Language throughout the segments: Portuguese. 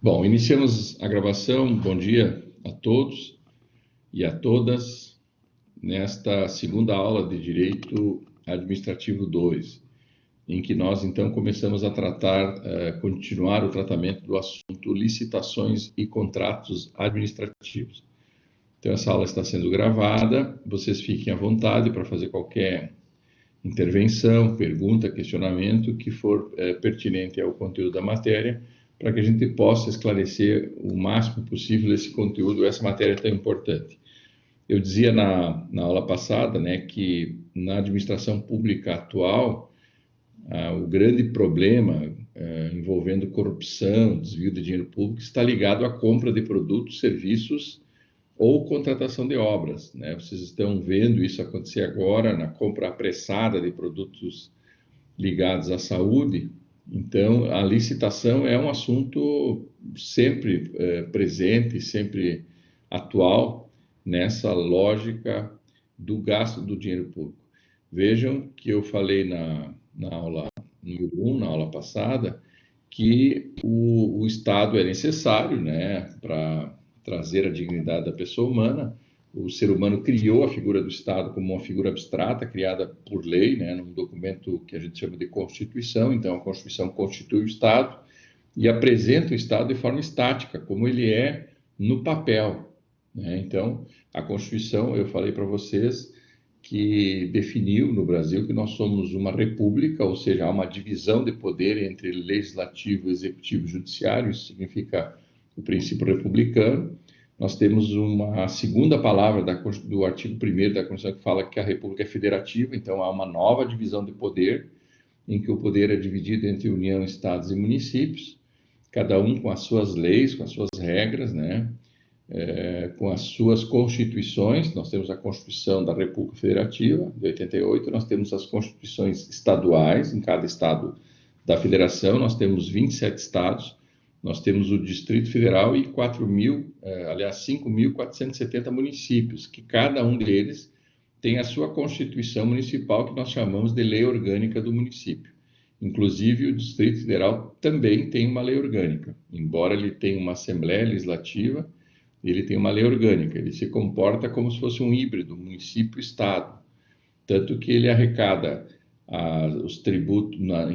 Bom, iniciamos a gravação. Bom dia a todos e a todas nesta segunda aula de Direito Administrativo 2, em que nós então começamos a continuar o tratamento do assunto licitações e contratos administrativos. Então, essa aula está sendo gravada, vocês fiquem à vontade para fazer qualquer intervenção, pergunta, questionamento que for pertinente ao conteúdo da matéria, para que a gente possa esclarecer o máximo possível esse conteúdo, essa matéria tão importante. Eu dizia na aula passada, né, que na administração pública atual, o grande problema envolvendo corrupção, desvio de dinheiro público, está ligado à compra de produtos, serviços ou contratação de obras, né? Vocês estão vendo isso acontecer agora na compra apressada de produtos ligados à saúde. Então, a licitação é um assunto sempre presente, sempre atual nessa lógica do gasto do dinheiro público. Vejam que eu falei na aula número 1, na aula passada, que o Estado é necessário, né, para trazer a dignidade da pessoa humana. O ser humano criou a figura do Estado como uma figura abstrata, criada por lei, né, num documento que a gente chama de Constituição. Então, a Constituição constitui o Estado e apresenta o Estado de forma estática, como ele é no papel, né? Então, a Constituição, eu falei para vocês, que definiu no Brasil que nós somos uma república, ou seja, há uma divisão de poder entre legislativo, executivo e judiciário. Isso significa o princípio republicano. Nós temos uma segunda palavra do artigo 1º da Constituição que fala que a república é federativa, então há uma nova divisão de poder, em que o poder é dividido entre União, Estados e municípios, cada um com as suas leis, com as suas regras, né? Com as suas constituições. Nós temos a Constituição da República Federativa, de 88, nós temos as constituições estaduais, em cada estado da federação, nós temos 27 estados, nós temos o Distrito Federal e 5.470 municípios, que cada um deles tem a sua Constituição Municipal, que nós chamamos de Lei Orgânica do Município. Inclusive, o Distrito Federal também tem uma lei orgânica, embora ele tenha uma Assembleia Legislativa, ele tem uma lei orgânica, ele se comporta como se fosse um híbrido, município-estado, tanto que ele arrecada os tributos na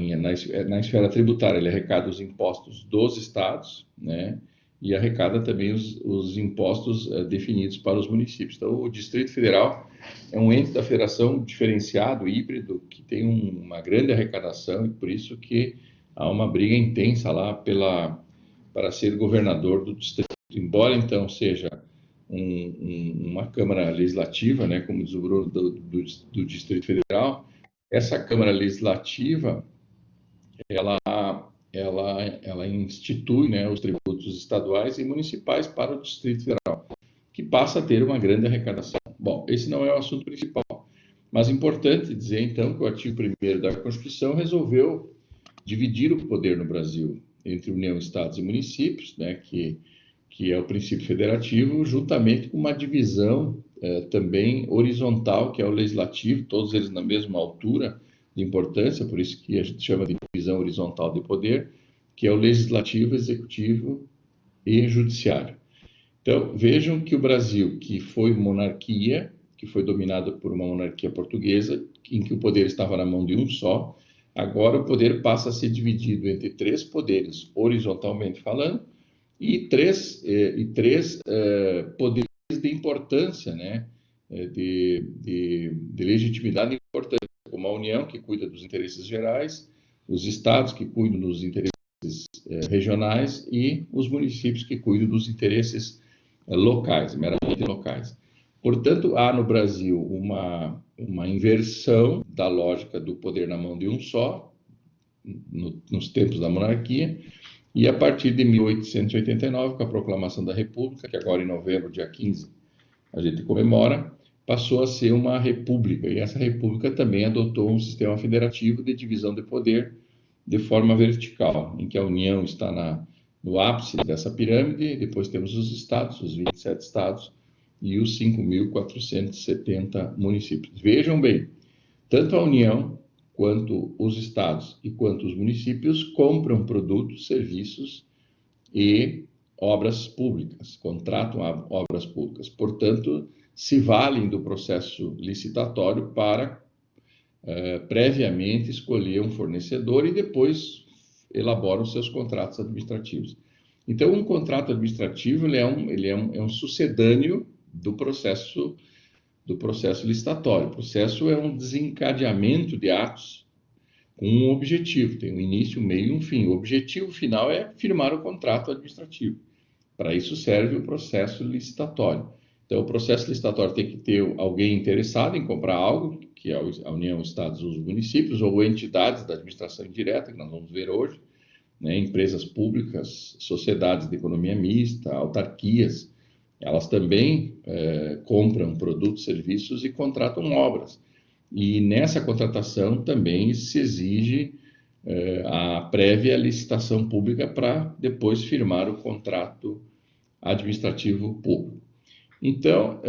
esfera tributária, ele arrecada os impostos dos estados, né, e arrecada também os impostos definidos para os municípios. Então, o Distrito Federal é um ente da federação diferenciado, híbrido, que tem uma grande arrecadação, e por isso que há uma briga intensa lá para ser governador do distrito. Embora, então, seja uma Câmara Legislativa, né, como diz o Bruno, do Distrito Federal, essa Câmara Legislativa, ela institui, né, os tributos estaduais e municipais para o Distrito Federal, que passa a ter uma grande arrecadação. Bom, esse não é o assunto principal, mas é importante dizer, então, que o artigo 1º da Constituição resolveu dividir o poder no Brasil entre União, Estados e municípios, né, que é o princípio federativo, juntamente com uma divisão também horizontal, que é o legislativo, todos eles na mesma altura de importância, por isso que a gente chama de divisão horizontal de poder, que é o legislativo, executivo e judiciário. Então, vejam que o Brasil, que foi monarquia, que foi dominado por uma monarquia portuguesa, em que o poder estava na mão de um só, agora o poder passa a ser dividido entre 3 poderes, horizontalmente falando, e três poderes de importância, né, de legitimidade importante, como a União, que cuida dos interesses gerais, os estados, que cuidam dos interesses regionais, e os municípios, que cuidam dos interesses locais, meramente locais. Portanto, há no Brasil uma inversão da lógica do poder na mão de um só, nos tempos da monarquia, e a partir de 1889, com a proclamação da República, que agora em novembro, dia 15, a gente comemora, passou a ser uma república, e essa república também adotou um sistema federativo de divisão de poder de forma vertical, em que a União está no ápice dessa pirâmide, depois temos os estados, os 27 estados, e os 5.470 municípios. Vejam bem, tanto a União, quanto os estados e quanto os municípios compram produtos, serviços e obras públicas, contratam obras públicas. Portanto, se valem do processo licitatório para previamente escolher um fornecedor e depois elaboram seus contratos administrativos. Então, um contrato administrativo ele é um sucedâneo do processo licitatório. O processo é um desencadeamento de atos com um objetivo, tem um início, um meio e um fim. O objetivo final é firmar o contrato administrativo. Para isso serve o processo licitatório. Então, o processo licitatório tem que ter alguém interessado em comprar algo, que é a União, Estados e os municípios, ou entidades da administração indireta, que nós vamos ver hoje, né? Empresas públicas, sociedades de economia mista, autarquias, elas também compram produtos, serviços e contratam obras. E nessa contratação também se exige a prévia licitação pública para depois firmar o contrato administrativo público. Então,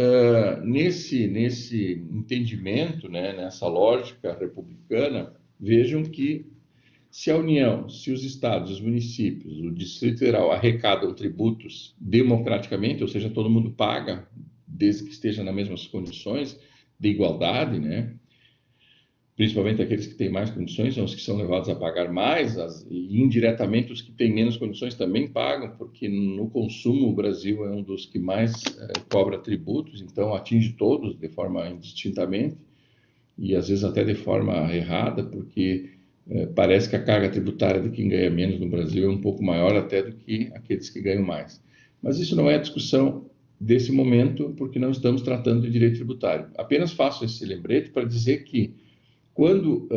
nesse entendimento, né, nessa lógica republicana, vejam que se a União, se os estados, os municípios, o Distrito Federal arrecadam tributos democraticamente, ou seja, todo mundo paga, desde que esteja nas mesmas condições de igualdade, né? Principalmente aqueles que têm mais condições, são os que são levados a pagar mais, e indiretamente os que têm menos condições também pagam, porque no consumo o Brasil é um dos que mais cobra tributos, então atinge todos de forma indistintamente, e às vezes até de forma errada, porque parece que a carga tributária de quem ganha menos no Brasil é um pouco maior até do que aqueles que ganham mais. Mas isso não é a discussão desse momento, porque não estamos tratando de direito tributário. Apenas faço esse lembrete para dizer que quando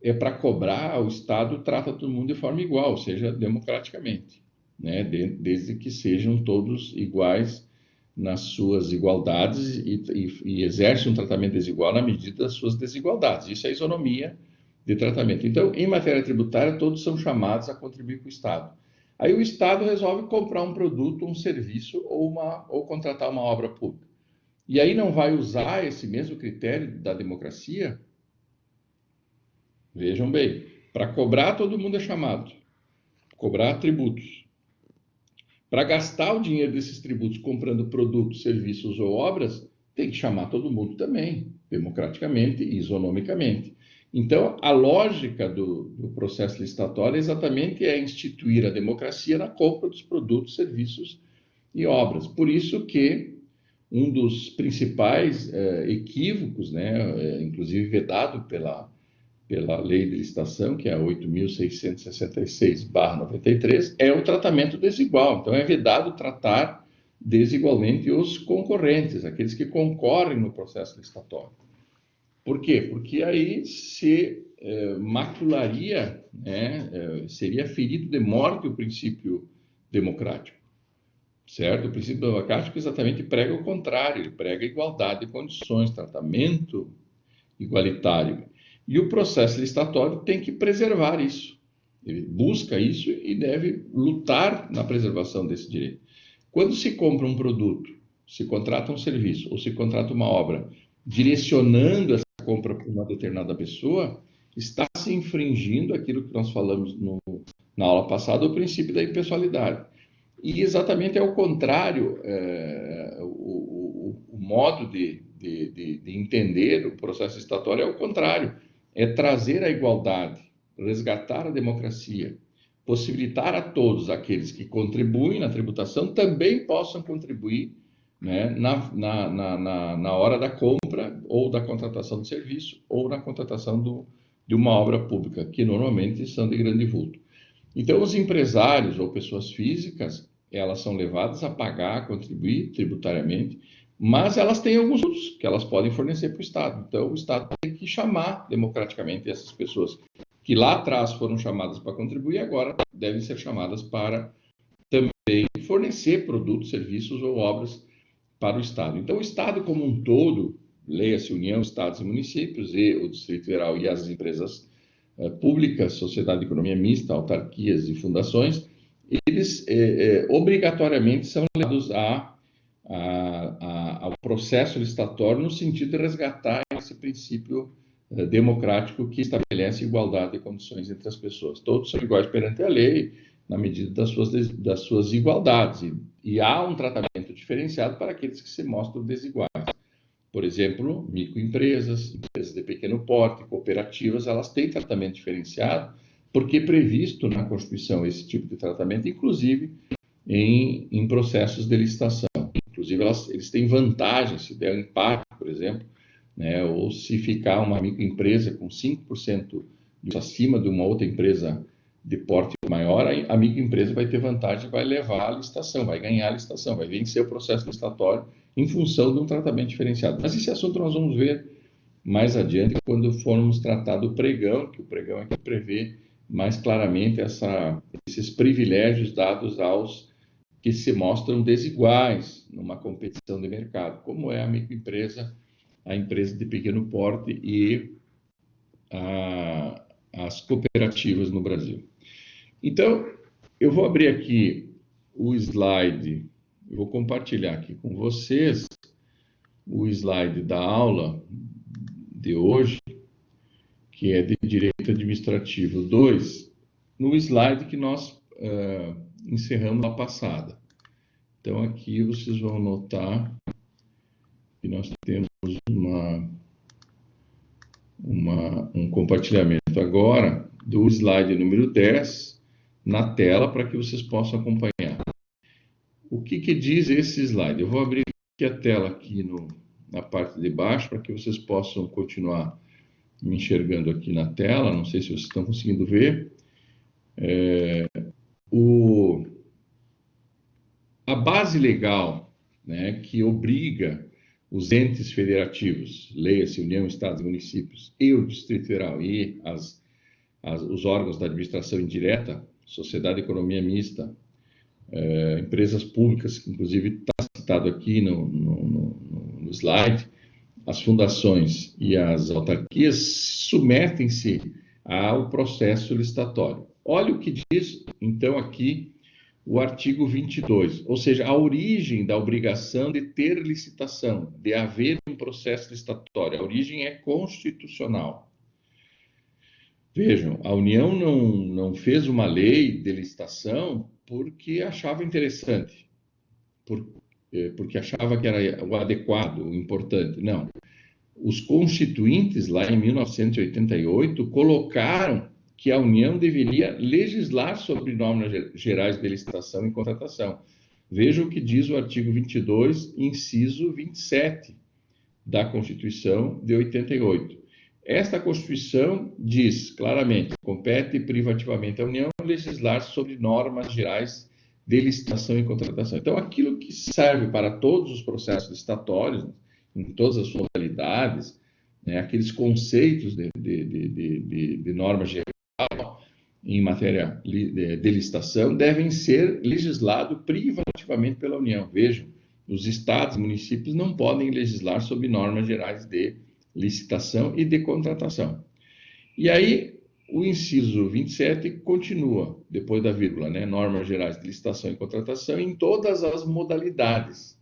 é para cobrar, o Estado trata todo mundo de forma igual, ou seja, democraticamente, né? Desde que sejam todos iguais nas suas igualdades e exerce um tratamento desigual na medida das suas desigualdades. Isso é isonomia de tratamento. Então, em matéria tributária, todos são chamados a contribuir com o Estado. Aí o Estado resolve comprar um produto, um serviço ou contratar uma obra pública. E aí não vai usar esse mesmo critério da democracia? Vejam bem, para cobrar todo mundo é chamado, cobrar tributos. Para gastar o dinheiro desses tributos comprando produtos, serviços ou obras, tem que chamar todo mundo também, democraticamente e isonomicamente. Então, a lógica do processo licitatório exatamente é instituir a democracia na compra dos produtos, serviços e obras. Por isso que um dos principais equívocos, né, inclusive vedado pela lei de licitação, que é a 8.666/93, é o tratamento desigual. Então, é vedado tratar desigualmente os concorrentes, aqueles que concorrem no processo licitatório. Por quê? Porque aí se macularia, né, seria ferido de morte o princípio democrático, certo? O princípio democrático exatamente prega o contrário, ele prega igualdade de condições, tratamento igualitário. E o processo licitatório tem que preservar isso. Ele busca isso e deve lutar na preservação desse direito. Quando se compra um produto, se contrata um serviço ou se contrata uma obra, direcionando essa compra para uma determinada pessoa, está se infringindo aquilo que nós falamos na aula passada, o princípio da impessoalidade. E exatamente é o contrário, o modo de entender o processo licitatório é o contrário. É trazer a igualdade, resgatar a democracia, possibilitar a todos aqueles que contribuem na tributação também possam contribuir, né, na hora da compra ou da contratação de serviço ou na contratação de uma obra pública, que normalmente são de grande vulto. Então, os empresários ou pessoas físicas, elas são levadas a pagar, a contribuir tributariamente, mas elas têm alguns outros que elas podem fornecer para o Estado. Então, o Estado tem que chamar democraticamente essas pessoas que lá atrás foram chamadas para contribuir, agora devem ser chamadas para também fornecer produtos, serviços ou obras para o Estado. Então, o Estado como um todo, leia-se União, Estados e Municípios, e o Distrito Federal e as empresas públicas, sociedade de economia mista, autarquias e fundações, eles obrigatoriamente são levados ao processo licitatório no sentido de resgatar esse princípio democrático que estabelece igualdade de condições entre as pessoas. Todos são iguais perante a lei, na medida das suas igualdades. E há um tratamento diferenciado para aqueles que se mostram desiguais. Por exemplo, microempresas, empresas de pequeno porte, cooperativas, elas têm tratamento diferenciado, porque é previsto na Constituição esse tipo de tratamento, inclusive em processos de licitação. Inclusive, eles têm vantagens se der um impacto, por exemplo, né, ou se ficar uma microempresa com 5% acima de uma outra empresa de porte maior, a microempresa vai ter vantagem, vai levar a licitação, vai ganhar a licitação, vai vencer o processo licitatório em função de um tratamento diferenciado. Mas esse assunto nós vamos ver mais adiante, quando formos tratar do pregão, que o pregão é que prevê mais claramente esses privilégios dados aos que se mostram desiguais numa competição de mercado, como é a microempresa, a empresa de pequeno porte e as cooperativas no Brasil. Então, eu vou abrir aqui o slide, eu vou compartilhar aqui com vocês o slide da aula de hoje, que é de Direito Administrativo 2, no slide que nós encerramos a passada. Então, aqui vocês vão notar que nós temos um compartilhamento agora do slide número 10 na tela para que vocês possam acompanhar. O que diz esse slide? Eu vou abrir aqui a tela aqui na parte de baixo para que vocês possam continuar me enxergando aqui na tela. Não sei se vocês estão conseguindo ver. A base legal, né, que obriga os entes federativos, leia-se União, Estados e Municípios, e o Distrito Federal e os órgãos da administração indireta, sociedade e economia mista, empresas públicas, que inclusive está citado aqui no slide, as fundações e as autarquias submetem-se ao processo licitatório. Olha o que diz, então, aqui o artigo 22, ou seja, a origem da obrigação de ter licitação, de haver um processo licitatório. A origem é constitucional. Vejam, a União não fez uma lei de licitação porque achava interessante, porque achava que era o adequado, o importante. Não. Os constituintes, lá em 1988, colocaram que a União deveria legislar sobre normas gerais de licitação e contratação. Veja o que diz o artigo 22, inciso 27 da Constituição de 88. Esta Constituição diz claramente: compete privativamente à União legislar sobre normas gerais de licitação e contratação. Então, aquilo que serve para todos os processos licitatórios, em todas as suas modalidades, né, aqueles conceitos de normas gerais em matéria de licitação devem ser legislados privativamente pela União. Vejam, os estados e municípios não podem legislar sobre normas gerais de licitação e de contratação. E aí, o inciso 27 continua, depois da vírgula, né? Normas gerais de licitação e contratação em todas as modalidades.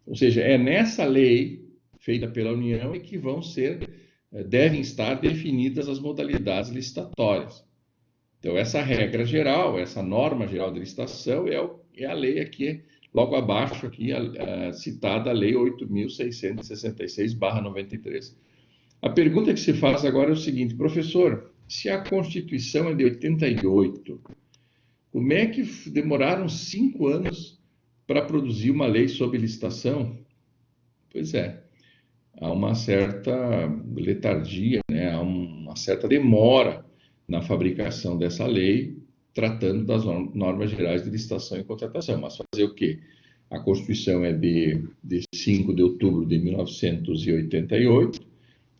Ou seja, é nessa lei feita pela União que devem estar definidas as modalidades licitatórias. Então, essa regra geral, essa norma geral de licitação é a lei aqui, logo abaixo, aqui, citada a Lei 8.666/93. A pergunta que se faz agora é o seguinte: professor, se a Constituição é de 88, como é que demoraram 5 anos para produzir uma lei sobre licitação? Pois é, há uma certa letargia, né? Há uma certa demora na fabricação dessa lei, tratando das normas gerais de licitação e contratação. Mas fazer o quê? A Constituição é de 5 de outubro de 1988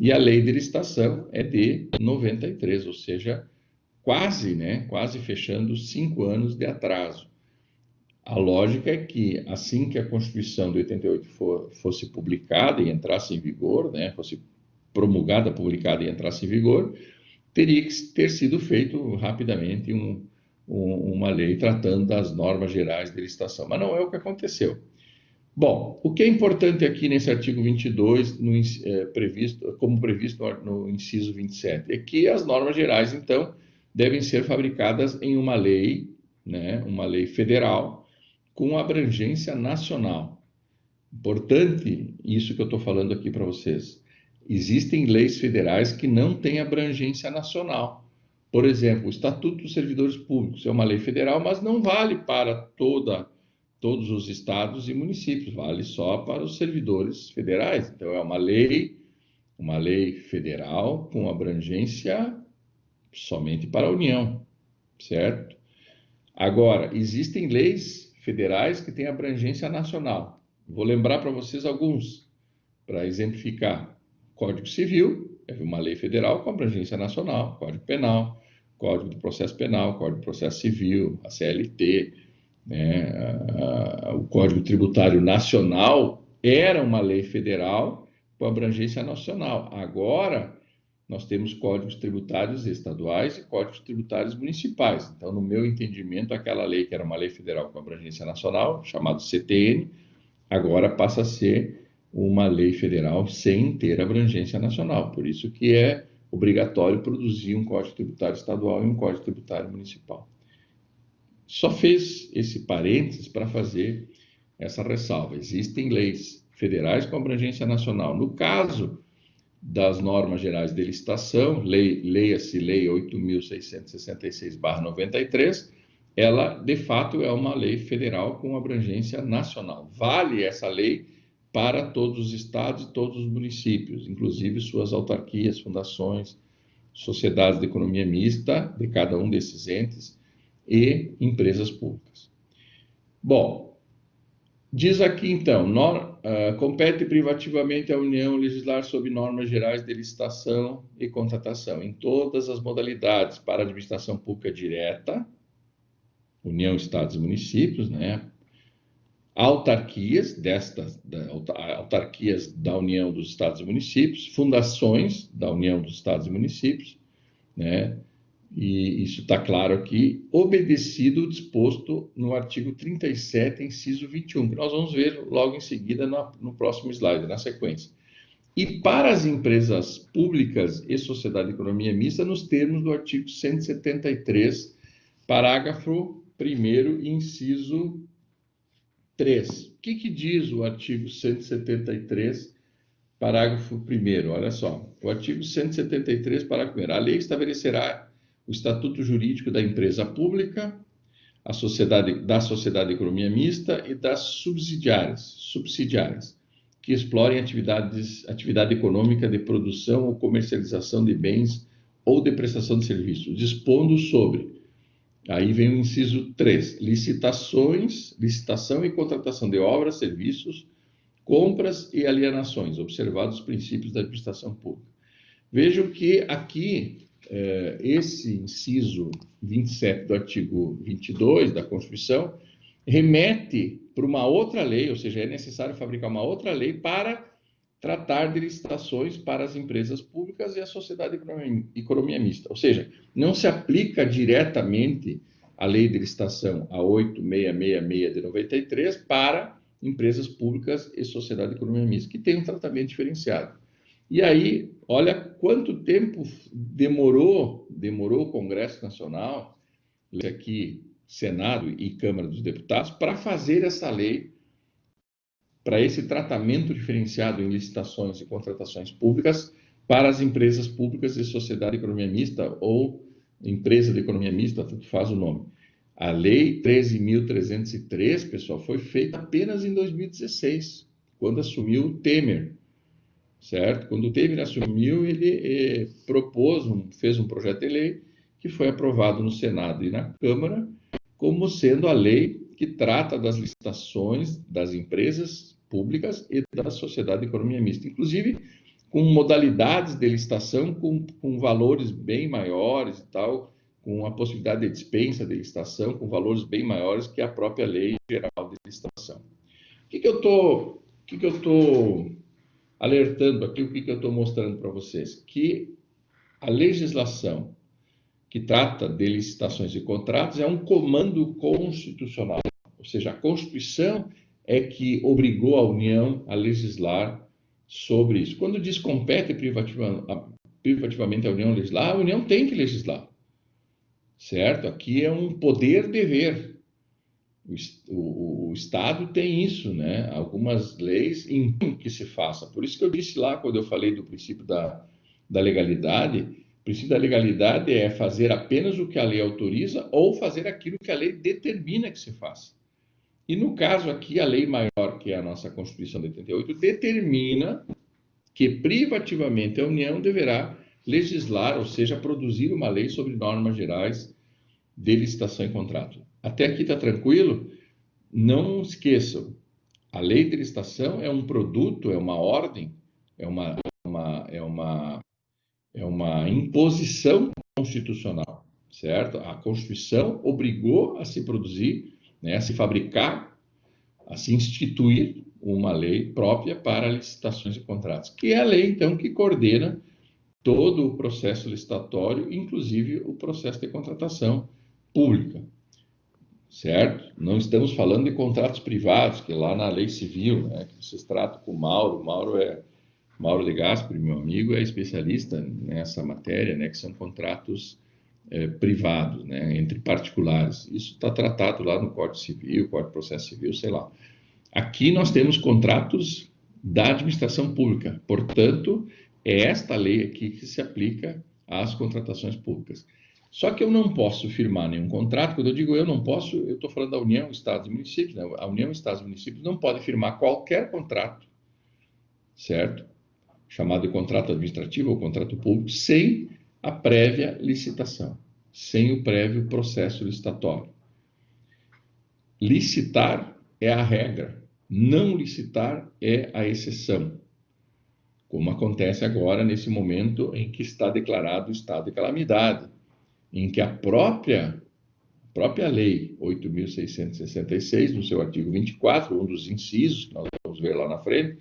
e a lei de licitação é de 93, ou seja, quase fechando 5 anos de atraso. A lógica é que, assim que a Constituição de 88 fosse publicada e entrasse em vigor, né, fosse promulgada, publicada e entrasse em vigor, teria que ter sido feito rapidamente uma lei tratando das normas gerais de licitação. Mas não é o que aconteceu. Bom, o que é importante aqui nesse artigo 22, como previsto no inciso 27, é que as normas gerais, então, devem ser fabricadas em uma lei, né, uma lei federal com abrangência nacional. Importante isso que eu estou falando aqui para vocês. Existem leis federais que não têm abrangência nacional. Por exemplo, o Estatuto dos Servidores Públicos é uma lei federal, mas não vale para todos os estados e municípios, vale só para os servidores federais. Então, é uma lei federal com abrangência somente para a União, certo? Agora, existem leis federais que têm abrangência nacional. Vou lembrar para vocês alguns, para exemplificar. Código Civil é uma lei federal com abrangência nacional, Código Penal, Código de Processo Penal, Código de Processo Civil, a CLT, né? O Código Tributário Nacional era uma lei federal com abrangência nacional. Agora, nós temos códigos tributários estaduais e códigos tributários municipais. Então, no meu entendimento, aquela lei que era uma lei federal com abrangência nacional, chamada CTN, agora passa a ser uma lei federal sem ter abrangência nacional. Por isso que é obrigatório produzir um código tributário estadual e um código tributário municipal. Só fez esse parênteses para fazer essa ressalva. Existem leis federais com abrangência nacional. No caso das normas gerais de licitação, leia-se Lei 8.666/93, ela, de fato, é uma lei federal com abrangência nacional. Vale essa lei para todos os estados e todos os municípios, inclusive suas autarquias, fundações, sociedades de economia mista de cada um desses entes e empresas públicas. Bom, diz aqui então, compete privativamente à União legislar sobre normas gerais de licitação e contratação em todas as modalidades para administração pública direta, União, Estados e Municípios, né? Autarquias, autarquias da União dos Estados e Municípios, fundações da União dos Estados e Municípios, né? E isso está claro aqui, obedecido o disposto no artigo 37, inciso 21, que nós vamos ver logo em seguida no próximo slide, na sequência. E para as empresas públicas e sociedade de economia mista, nos termos do artigo 173, parágrafo 1º, inciso 3. O que diz o artigo 173, parágrafo 1º? Olha só, o artigo 173, parágrafo 1º. A lei estabelecerá o estatuto jurídico da empresa pública, da sociedade de economia mista e das subsidiárias, que explorem atividade econômica de produção ou comercialização de bens ou de prestação de serviços, dispondo sobre, aí vem o inciso 3, licitação e contratação de obras, serviços, compras e alienações, observados os princípios da administração pública. Vejam que aqui, esse inciso 27 do artigo 22 da Constituição remete para uma outra lei, ou seja, é necessário fabricar uma outra lei para tratar de licitações para as empresas públicas e a sociedade de economia mista. Ou seja, não se aplica diretamente a lei de licitação, a 8666 de 93, para empresas públicas e sociedade de economia mista, que tem um tratamento diferenciado. E aí, olha quanto tempo demorou o Congresso Nacional, aqui Senado e Câmara dos Deputados, para fazer essa lei, para esse tratamento diferenciado em licitações e contratações públicas para as empresas públicas e sociedade de economia mista ou empresa de economia mista, tanto faz o nome. A Lei 13.303, pessoal, foi feita apenas em 2016, quando assumiu o Temer. Certo? Quando o Temer assumiu, ele fez um projeto de lei que foi aprovado no Senado e na Câmara, como sendo a lei que trata das licitações das empresas públicas e da sociedade de economia mista, inclusive com modalidades de licitação com valores bem maiores e tal, com a possibilidade de dispensa de licitação com valores bem maiores que a própria Lei Geral de Licitação. O que eu estou alertando aqui, o que eu estou mostrando para vocês? Que a legislação que trata de licitações e contratos é um comando constitucional, ou seja, a Constituição é que obrigou a União a legislar sobre isso. Quando diz compete privativamente a União legislar, a União tem que legislar. certo? Aqui é um poder-dever. O Estado tem isso, né? Algumas leis impõem que se faça. Por isso que eu disse lá, quando eu falei do princípio da legalidade, o princípio da legalidade é fazer apenas o que a lei autoriza ou fazer aquilo que a lei determina que se faça. E no caso aqui, a lei maior, que é a nossa Constituição de 88, determina que privativamente a União deverá legislar, ou seja, produzir uma lei sobre normas gerais de licitação e contrato. Até aqui está tranquilo? Não esqueçam, a lei de licitação é um produto, é uma ordem, é uma imposição constitucional, certo? A Constituição obrigou a se produzir, né, a se fabricar, a se instituir uma lei própria para licitações e contratos, que é a lei, então, que coordena todo o processo licitatório, inclusive o processo de contratação pública, certo? Não estamos falando de contratos privados, que lá na lei civil, né, que vocês tratam com o Mauro. Mauro de Gasperi, meu amigo, é especialista nessa matéria, né, que são contratos privados, né, entre particulares. Isso está tratado lá no Código Civil, Código de Processo Civil, sei lá. Aqui nós temos contratos da administração pública, portanto, é esta lei aqui que se aplica às contratações públicas. Só que eu não posso firmar nenhum contrato. Quando eu digo eu não posso, eu estou falando da União, Estados e Municípios, né? A União, Estados e Municípios não podem firmar qualquer contrato, certo? Chamado de contrato administrativo ou contrato público, sem a prévia licitação, sem o prévio processo licitatório. Licitar é a regra, não licitar é a exceção, como acontece agora nesse momento em que está declarado o estado de calamidade, em que a própria lei 8.666, no seu artigo 24, um dos incisos que nós vamos ver lá na frente,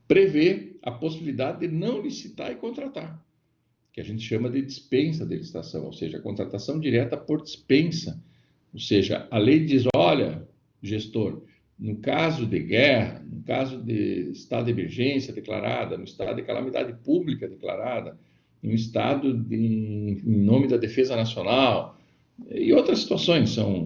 prevê a possibilidade de não licitar e contratar, que a gente chama de dispensa de licitação, ou seja, a contratação direta por dispensa. Ou seja, a lei diz, olha, gestor, no caso de guerra, no caso de estado de emergência declarada, no estado de calamidade pública declarada, no estado em nome da defesa nacional, e outras situações, são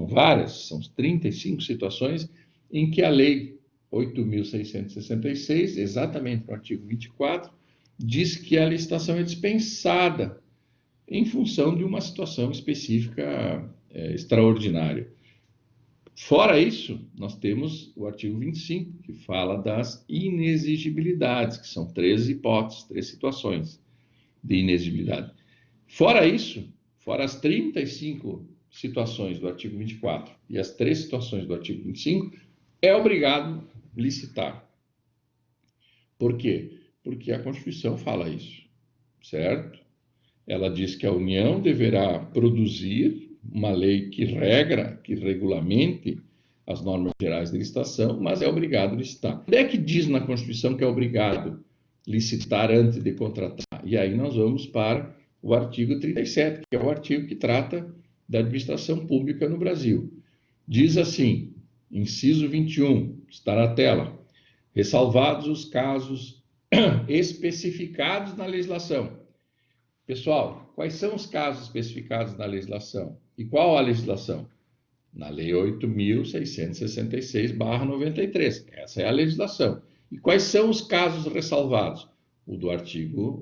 várias, são 35 situações em que a lei 8.666, exatamente no artigo 24, diz que a licitação é dispensada em função de uma situação específica extraordinária. Fora isso, nós temos o artigo 25, que fala das inexigibilidades, que são 3 hipóteses, 3 situações de inexigibilidade. Fora isso, fora as 35 situações do artigo 24 e as 3 situações do artigo 25, é obrigado licitar. Por quê? Porque a Constituição fala isso, certo? Ela diz que a União deverá produzir uma lei que regulamente as normas gerais de licitação, mas é obrigado a licitar. Onde é que diz na Constituição que é obrigado licitar antes de contratar? E aí nós vamos para o artigo 37, que é o artigo que trata da administração pública no Brasil. Diz assim, inciso 21, está na tela, ressalvados os casos especificados na legislação. Pessoal, quais são os casos especificados na legislação? E qual a legislação? Na Lei 8.666/93. Essa é a legislação. E quais são os casos ressalvados? Os do artigo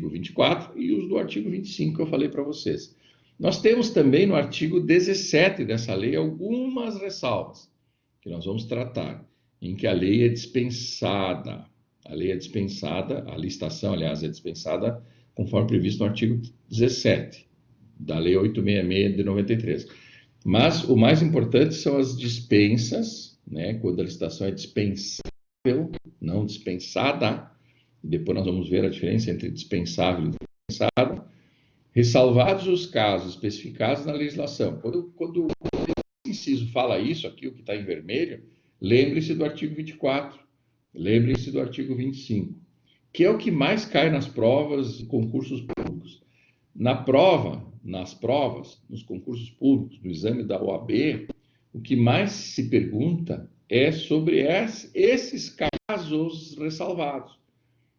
24 e os do artigo 25 que eu falei para vocês. Nós temos também no artigo 17 dessa lei algumas ressalvas que nós vamos tratar, em que a lei é dispensada. A lei é dispensada, a licitação, aliás, é dispensada conforme previsto no artigo 17 da Lei 866 de 93. Mas o mais importante são as dispensas, né, quando a licitação é dispensável, não dispensada. Depois nós vamos ver a diferença entre dispensável e dispensado. Ressalvados os casos especificados na legislação. Quando o inciso fala isso, aqui o que está em vermelho, lembre-se do artigo 24, lembre-se do artigo 25, que é o que mais cai nas provas e concursos públicos. Nas provas, nos concursos públicos, no exame da OAB, o que mais se pergunta é sobre esses casos ressalvados.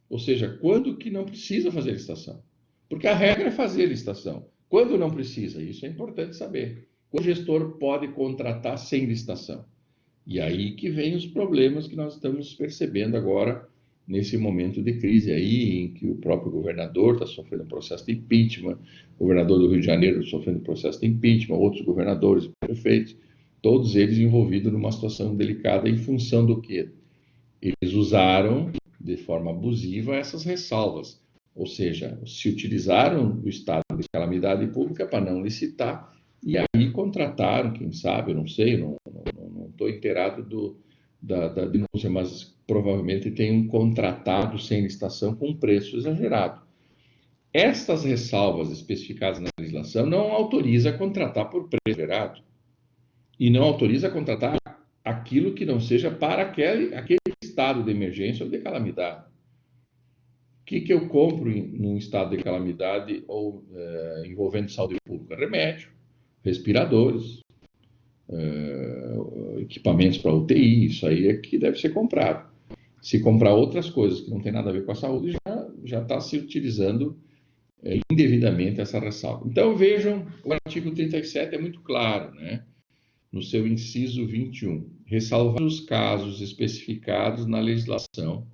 Ou seja, quando que não precisa fazer licitação? Porque a regra é fazer licitação. Quando não precisa? Isso é importante saber. O gestor pode contratar sem licitação. E aí que vem os problemas que nós estamos percebendo agora, nesse momento de crise aí, em que o próprio governador está sofrendo um processo de impeachment, o governador do Rio de Janeiro sofrendo um processo de impeachment, outros governadores, prefeitos, todos eles envolvidos numa situação delicada em função do quê? Eles usaram de forma abusiva essas ressalvas, ou seja, se utilizaram do estado de calamidade pública para não licitar e aí contrataram, quem sabe, eu não sei, não estou inteirado da denúncia, mas provavelmente tenham contratado sem licitação com preço exagerado. Estas ressalvas especificadas na legislação não autoriza a contratar por preço exagerado e não autoriza a contratar aquilo que não seja para aquele estado de emergência ou de calamidade. O que eu compro num estado de calamidade ou envolvendo saúde pública? Remédio, respiradores, equipamentos para UTI, isso aí é que deve ser comprado. Se comprar outras coisas que não tem nada a ver com a saúde, já está se utilizando indevidamente essa ressalva. Então, vejam, o artigo 37 é muito claro, né? No seu inciso 21, ressalvar os casos especificados na legislação.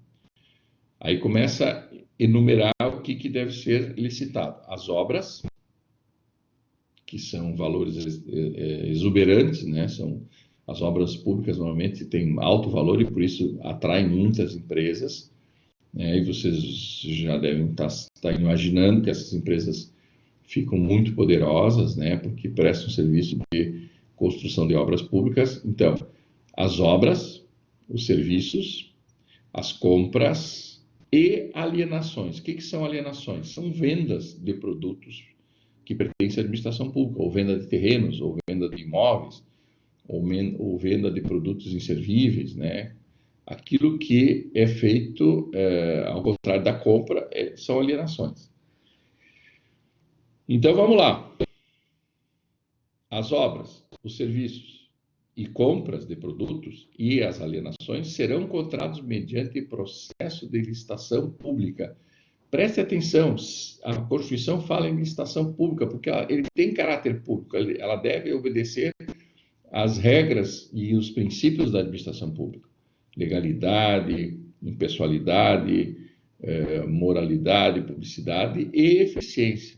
Aí começa a enumerar o que deve ser licitado. As obras, que são valores exuberantes, né? São as obras públicas normalmente têm alto valor e por isso atraem muitas empresas, né? E vocês já devem estar imaginando que essas empresas ficam muito poderosas, né? Porque prestam serviço de construção de obras públicas. Então, as obras, os serviços, as compras e alienações. O que são alienações? São vendas de produtos que pertencem à administração pública, ou venda de terrenos, ou venda de imóveis, ou venda de produtos inservíveis, né? Aquilo que é feito, ao contrário da compra, são alienações. Então, vamos lá. As obras, os serviços e compras de produtos e as alienações serão contratados mediante processo de licitação pública. Preste atenção, a Constituição fala em licitação pública, porque ele tem caráter público, ela deve obedecer às regras e os princípios da administração pública. Legalidade, impessoalidade, moralidade, publicidade e eficiência.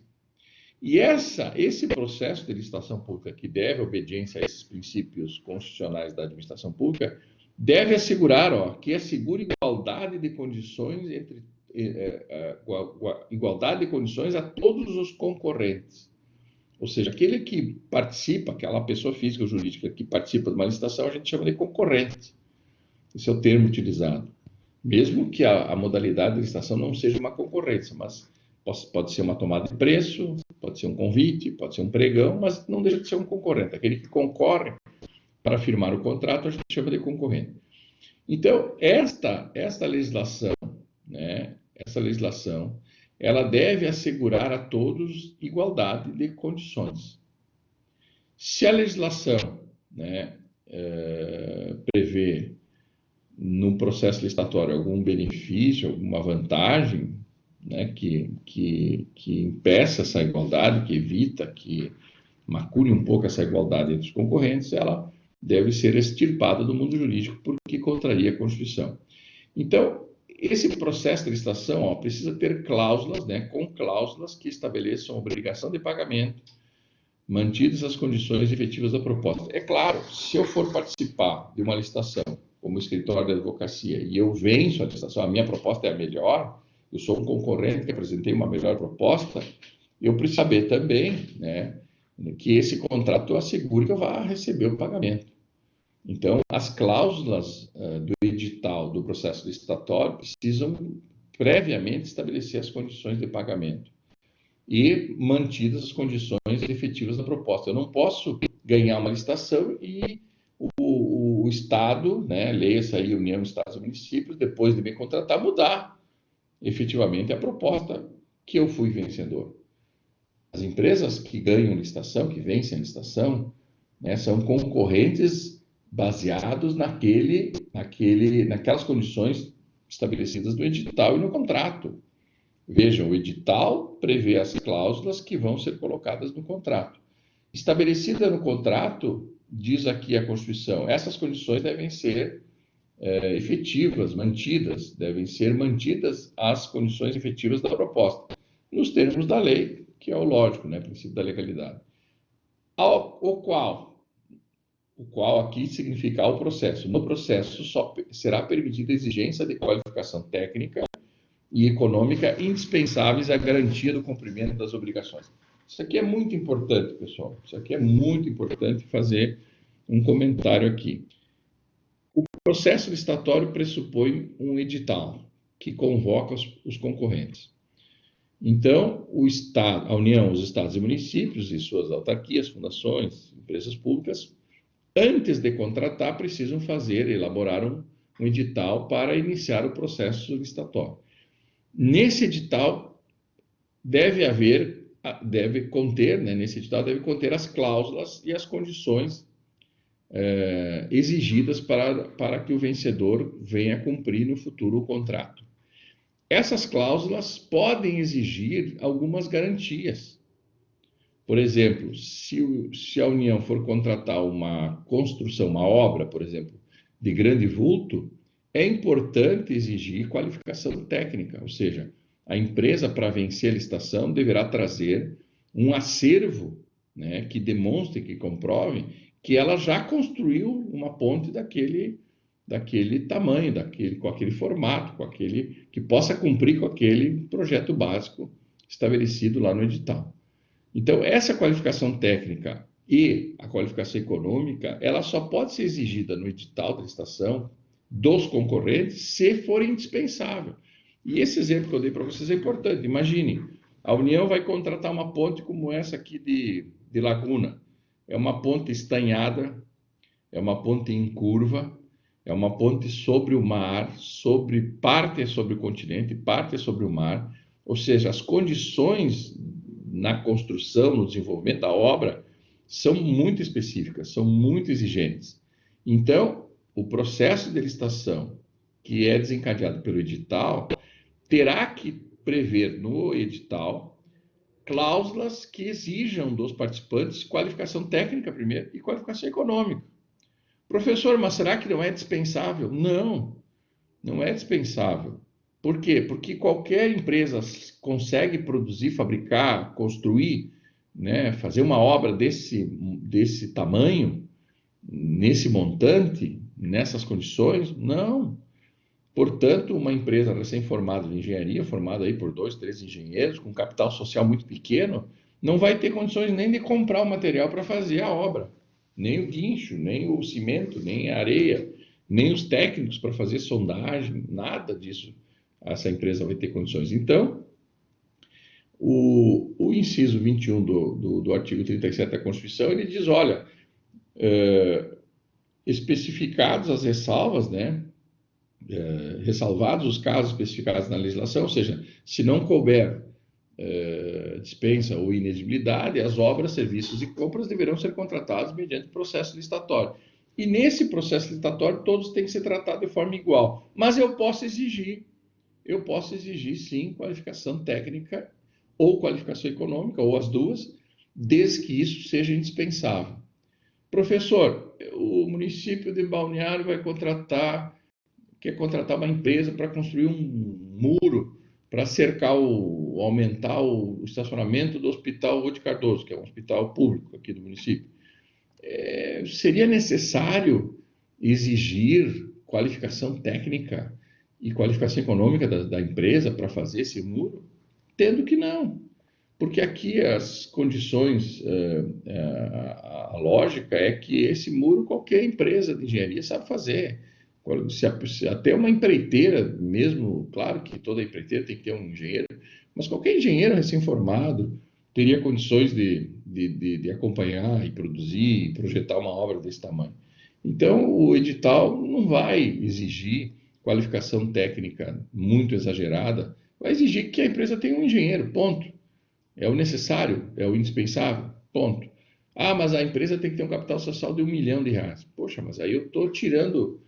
E esse processo de licitação pública, que deve obediência a esses princípios constitucionais da administração pública, deve assegurar que assegure igualdade de condições igualdade de condições a todos os concorrentes. Ou seja, aquele que participa, aquela pessoa física ou jurídica que participa de uma licitação, a gente chama de concorrente. Esse é o termo utilizado. Mesmo que a modalidade de licitação não seja uma concorrência, mas pode ser uma tomada de preço, pode ser um convite, pode ser um pregão, mas não deixa de ser um concorrente. Aquele que concorre para firmar o contrato, a gente chama de concorrente. Então, esta legislação, né, essa legislação, ela deve assegurar a todos igualdade de condições. Se a legislação, né, prevê no processo licitatório algum benefício, alguma vantagem, né, que impeça essa igualdade, que evita, que macule um pouco essa igualdade entre os concorrentes, ela deve ser extirpada do mundo jurídico porque contraria a Constituição. Então, esse processo de licitação precisa ter cláusulas, né, com cláusulas que estabeleçam obrigação de pagamento, mantidas as condições efetivas da proposta. É claro, se eu for participar de uma licitação como escritório de advocacia e eu venço a licitação, a minha proposta é a melhor, eu sou um concorrente que apresentei uma melhor proposta, eu preciso saber também, né, que esse contrato assegure que eu vá receber o pagamento. Então, as cláusulas do edital do processo licitatório precisam previamente estabelecer as condições de pagamento e mantidas as condições efetivas da proposta. Eu não posso ganhar uma licitação e o Estado, né, leia-se aí União, Estados e Municípios, depois de me contratar, mudar efetivamente a proposta que eu fui vencedor. As empresas que ganham licitação, que vencem a licitação, né, são concorrentes baseados naquelas condições estabelecidas no edital e no contrato. Vejam, o edital prevê as cláusulas que vão ser colocadas no contrato. Estabelecida no contrato, diz aqui a Constituição, essas condições devem ser efetivas, mantidas, devem ser mantidas as condições efetivas da proposta, nos termos da lei, que é o lógico, né, princípio da legalidade. O qual aqui significa o processo. No processo só será permitida a exigência de qualificação técnica e econômica indispensáveis à garantia do cumprimento das obrigações. Isso aqui é muito importante, pessoal. Isso aqui é muito importante fazer um comentário aqui. O processo licitatório pressupõe um edital que convoca os concorrentes. Então, o Estado, a União, os estados e municípios e suas autarquias, fundações, empresas públicas, antes de contratar, precisam elaborar um edital para iniciar o processo licitatório. Nesse edital deve conter as cláusulas e as condições exigidas para que o vencedor venha cumprir no futuro o contrato. Essas cláusulas podem exigir algumas garantias. Por exemplo, se a União for contratar uma construção, uma obra, por exemplo, de grande vulto, é importante exigir qualificação técnica, ou seja, a empresa, para vencer a licitação, deverá trazer um acervo, né, que demonstre, que comprove que ela já construiu uma ponte daquele tamanho, com aquele formato, que possa cumprir com aquele projeto básico estabelecido lá no edital. Então, essa qualificação técnica e a qualificação econômica, ela só pode ser exigida no edital da licitação dos concorrentes se for indispensável. E esse exemplo que eu dei para vocês é importante. Imagine, a União vai contratar uma ponte como essa aqui de Laguna. É uma ponte estanhada, é uma ponte em curva, é uma ponte sobre o mar, parte sobre o continente, parte sobre o mar. Ou seja, as condições na construção, no desenvolvimento da obra, são muito específicas, são muito exigentes. Então, o processo de licitação, que é desencadeado pelo edital, terá que prever no edital cláusulas que exijam dos participantes qualificação técnica primeiro e qualificação econômica. Professor, mas será que não é dispensável? Não, não é dispensável. Por quê? Porque qualquer empresa consegue produzir, fabricar, construir, né, fazer uma obra desse tamanho, nesse montante, nessas condições? Não. Portanto, uma empresa recém-formada de engenharia, formada aí por 2, 3 engenheiros, com capital social muito pequeno, não vai ter condições nem de comprar o material para fazer a obra. Nem o guincho, nem o cimento, nem a areia, nem os técnicos para fazer sondagem, nada disso essa empresa vai ter condições. Então, o inciso 21 do artigo 37 da Constituição, ele diz, olha, especificados as ressalvas, né, ressalvados os casos especificados na legislação, ou seja, se não couber dispensa ou inexigibilidade, as obras, serviços e compras deverão ser contratados mediante processo licitatório. E nesse processo licitatório, todos têm que ser tratados de forma igual. Mas eu posso exigir sim qualificação técnica ou qualificação econômica, ou as duas, desde que isso seja indispensável. Professor, o município de Balneário quer contratar uma empresa para construir um muro para aumentar o estacionamento do Hospital Ruth Cardoso, que é um hospital público aqui do município. Seria necessário exigir qualificação técnica e qualificação econômica da empresa para fazer esse muro? Tendo que não, porque aqui as condições, a lógica é que esse muro qualquer empresa de engenharia sabe fazer. Se até uma empreiteira mesmo, claro que toda empreiteira tem que ter um engenheiro, mas qualquer engenheiro recém-formado teria condições de acompanhar e produzir e projetar uma obra desse tamanho. Então, o edital não vai exigir qualificação técnica muito exagerada, vai exigir que a empresa tenha um engenheiro, ponto. É o necessário, é o indispensável, ponto. Ah, mas a empresa tem que ter um capital social de R$1 milhão. Poxa, mas aí eu estou tirando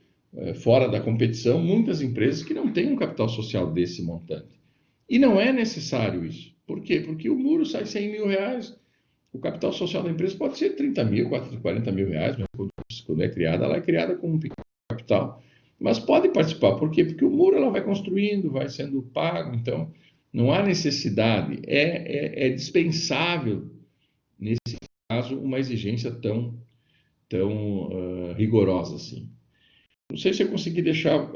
fora da competição muitas empresas que não têm um capital social desse montante. E não é necessário isso. Por quê? Porque o muro sai R$ 100.000, o capital social da empresa pode ser 30 mil, 40 mil reais, mas quando é criada, ela é criada com um pequeno capital. Mas pode participar, por quê? Porque o muro ela vai construindo, vai sendo pago, então não há necessidade, é dispensável, nesse caso, uma exigência tão rigorosa assim. Não sei se eu consegui deixar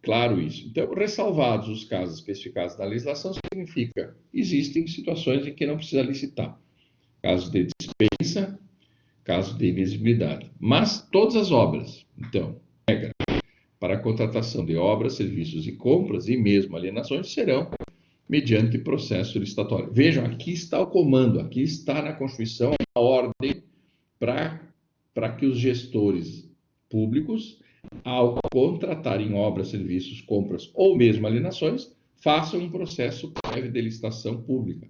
claro isso. Então, ressalvados os casos especificados na legislação, significa existem situações em que não precisa licitar. Casos de dispensa, casos de inexigibilidade. Mas todas as obras, então, regra para a contratação de obras, serviços e compras, e mesmo alienações, serão mediante processo licitatório. Vejam, aqui está o comando, aqui está na Constituição a ordem para que os gestores públicos, ao contratarem obras, serviços, compras ou mesmo alienações, façam um processo prévio de licitação pública,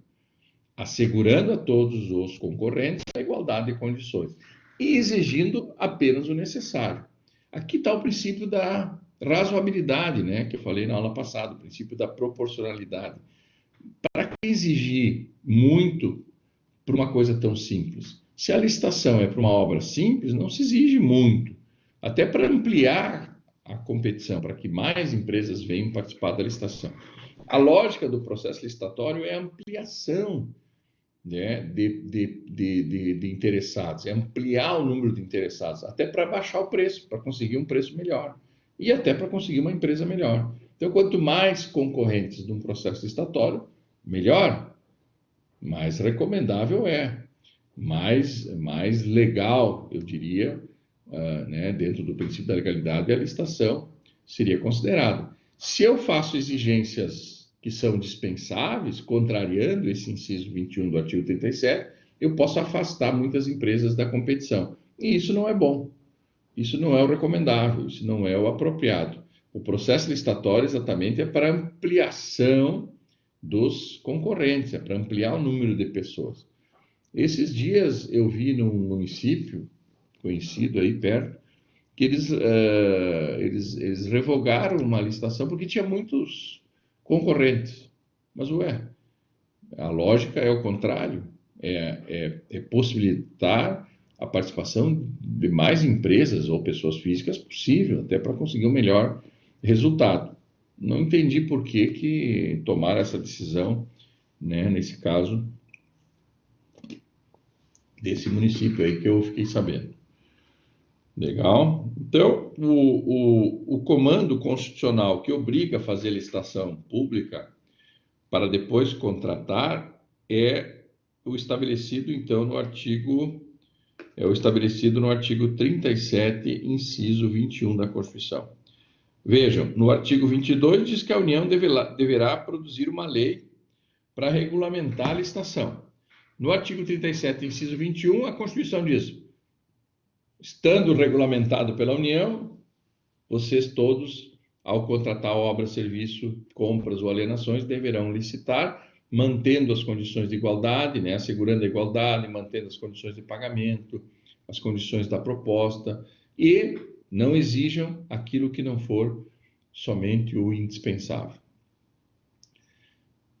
assegurando a todos os concorrentes a igualdade de condições e exigindo apenas o necessário. Aqui está o princípio da razoabilidade, né, que eu falei na aula passada, o princípio da proporcionalidade. Para que exigir muito para uma coisa tão simples? Se a licitação é para uma obra simples, não se exige muito, até para ampliar a competição, para que mais empresas venham participar da licitação. A lógica do processo licitatório é a ampliação, né, de interessados, é ampliar o número de interessados, até para baixar o preço, para conseguir um preço melhor, e até para conseguir uma empresa melhor. Então, quanto mais concorrentes de um processo licitatório, melhor, mais recomendável é, mais legal, eu diria, né, dentro do princípio da legalidade, a licitação seria considerada. Se eu faço exigências que são dispensáveis, contrariando esse inciso 21 do artigo 37, eu posso afastar muitas empresas da competição. E isso não é bom, isso não é o recomendável, isso não é o apropriado. O processo licitatório exatamente é para ampliação dos concorrentes, é para ampliar o número de pessoas. Esses dias eu vi num município conhecido aí perto, que eles revogaram uma licitação porque tinha muitos concorrentes. Mas, a lógica é o contrário, é possibilitar a participação de mais empresas ou pessoas físicas possível, até para conseguir um melhor resultado. Não entendi por que tomaram essa decisão, né, nesse caso, desse município aí que eu fiquei sabendo. Legal? Então, o comando constitucional que obriga a fazer licitação pública para depois contratar é o estabelecido, então, no artigo 37, inciso 21 da Constituição. Vejam, no artigo 22 diz que a União deverá produzir uma lei para regulamentar a licitação. No artigo 37, inciso 21, a Constituição diz: estando regulamentado pela União, vocês todos, ao contratar obra, serviço, compras ou alienações, deverão licitar, mantendo as condições de igualdade, né, assegurando a igualdade, mantendo as condições de pagamento, as condições da proposta, e não exijam aquilo que não for somente o indispensável.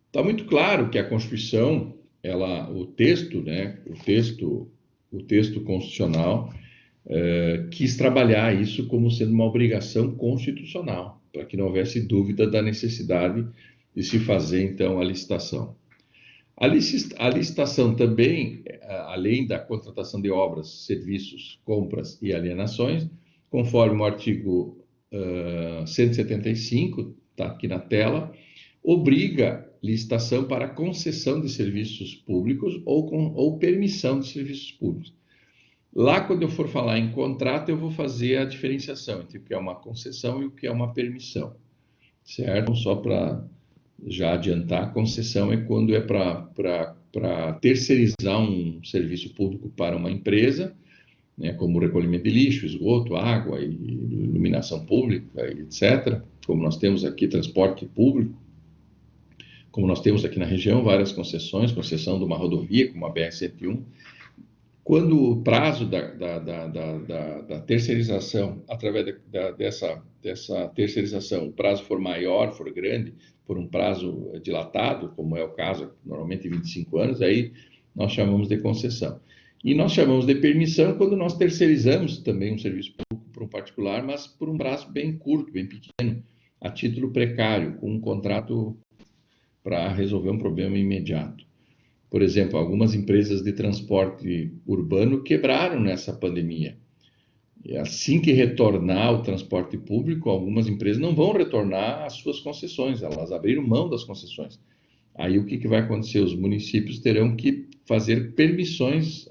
Está muito claro que a Constituição, o texto constitucional, quis trabalhar isso como sendo uma obrigação constitucional, para que não houvesse dúvida da necessidade de se fazer, então, a licitação. A licitação também, além da contratação de obras, serviços, compras e alienações, conforme o artigo 175, está aqui na tela, obriga licitação para concessão de serviços públicos ou permissão de serviços públicos. Lá, quando eu for falar em contrato, eu vou fazer a diferenciação entre o que é uma concessão e o que é uma permissão, certo? Só para já adiantar, a concessão é quando é para terceirizar um serviço público para uma empresa, né, como recolhimento de lixo, esgoto, água, iluminação pública, etc. Como nós temos aqui transporte público, como nós temos aqui na região várias concessões, concessão de uma rodovia, como a BR-101, Quando o prazo da terceirização, através dessa terceirização, o prazo for maior, for grande, por um prazo dilatado, como é o caso, normalmente 25 anos, aí nós chamamos de concessão. E nós chamamos de permissão quando nós terceirizamos também um serviço público para um particular, mas por um prazo bem curto, bem pequeno, a título precário, com um contrato para resolver um problema imediato. Por exemplo, algumas empresas de transporte urbano quebraram nessa pandemia. E assim que retornar o transporte público, algumas empresas não vão retornar às suas concessões, elas abriram mão das concessões. Aí o que vai acontecer? Os municípios terão que fazer permissões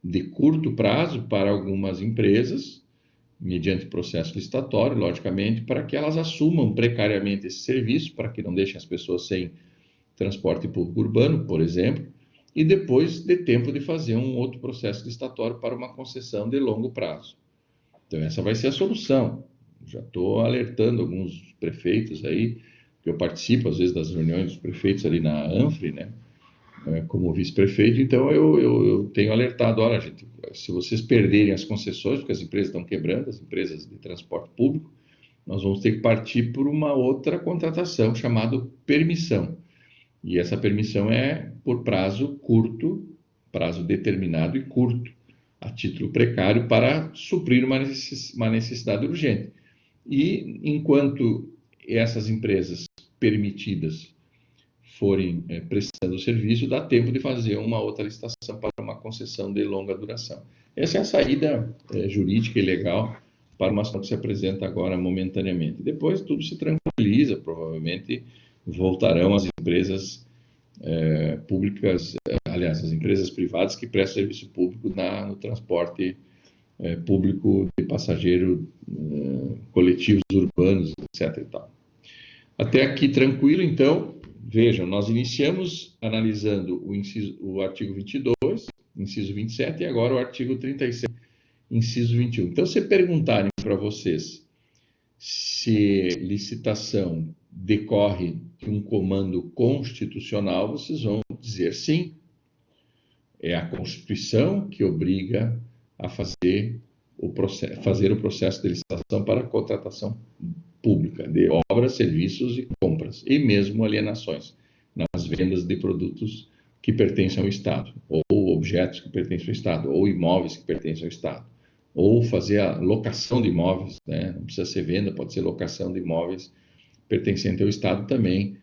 de curto prazo para algumas empresas, mediante processo licitatório, logicamente, para que elas assumam precariamente esse serviço, para que não deixem as pessoas sem transporte público urbano, por exemplo, e depois dê tempo de fazer um outro processo licitatório para uma concessão de longo prazo. Então, essa vai ser a solução. Já estou alertando alguns prefeitos aí, que eu participo, às vezes, das reuniões dos prefeitos ali na Anfre, né? Como vice-prefeito, então eu tenho alertado, olha, gente, se vocês perderem as concessões, porque as empresas estão quebrando, as empresas de transporte público, nós vamos ter que partir por uma outra contratação chamada permissão. E essa permissão é por prazo curto, prazo determinado e curto, a título precário, para suprir uma necessidade urgente. E enquanto essas empresas permitidas forem prestando o serviço, dá tempo de fazer uma outra licitação para uma concessão de longa duração. Essa é a saída jurídica e legal para uma situação que se apresenta agora momentaneamente. Depois tudo se tranquiliza, provavelmente voltarão as empresas públicas, aliás, as empresas privadas que prestam serviço público no transporte público de passageiro, coletivos urbanos, etc. E tal. Até aqui tranquilo, então, vejam, nós iniciamos analisando o artigo 22, inciso 27, e agora o artigo 37, inciso 21. Então, se perguntarem para vocês se licitação decorre de um comando constitucional, vocês vão dizer sim. É a Constituição que obriga a fazer o processo de licitação para contratação pública de obras, serviços e compras, e mesmo alienações nas vendas de produtos que pertencem ao Estado, ou objetos que pertencem ao Estado, ou imóveis que pertencem ao Estado, ou fazer a locação de imóveis, né? Não precisa ser venda, pode ser locação de imóveis pertencente ao Estado também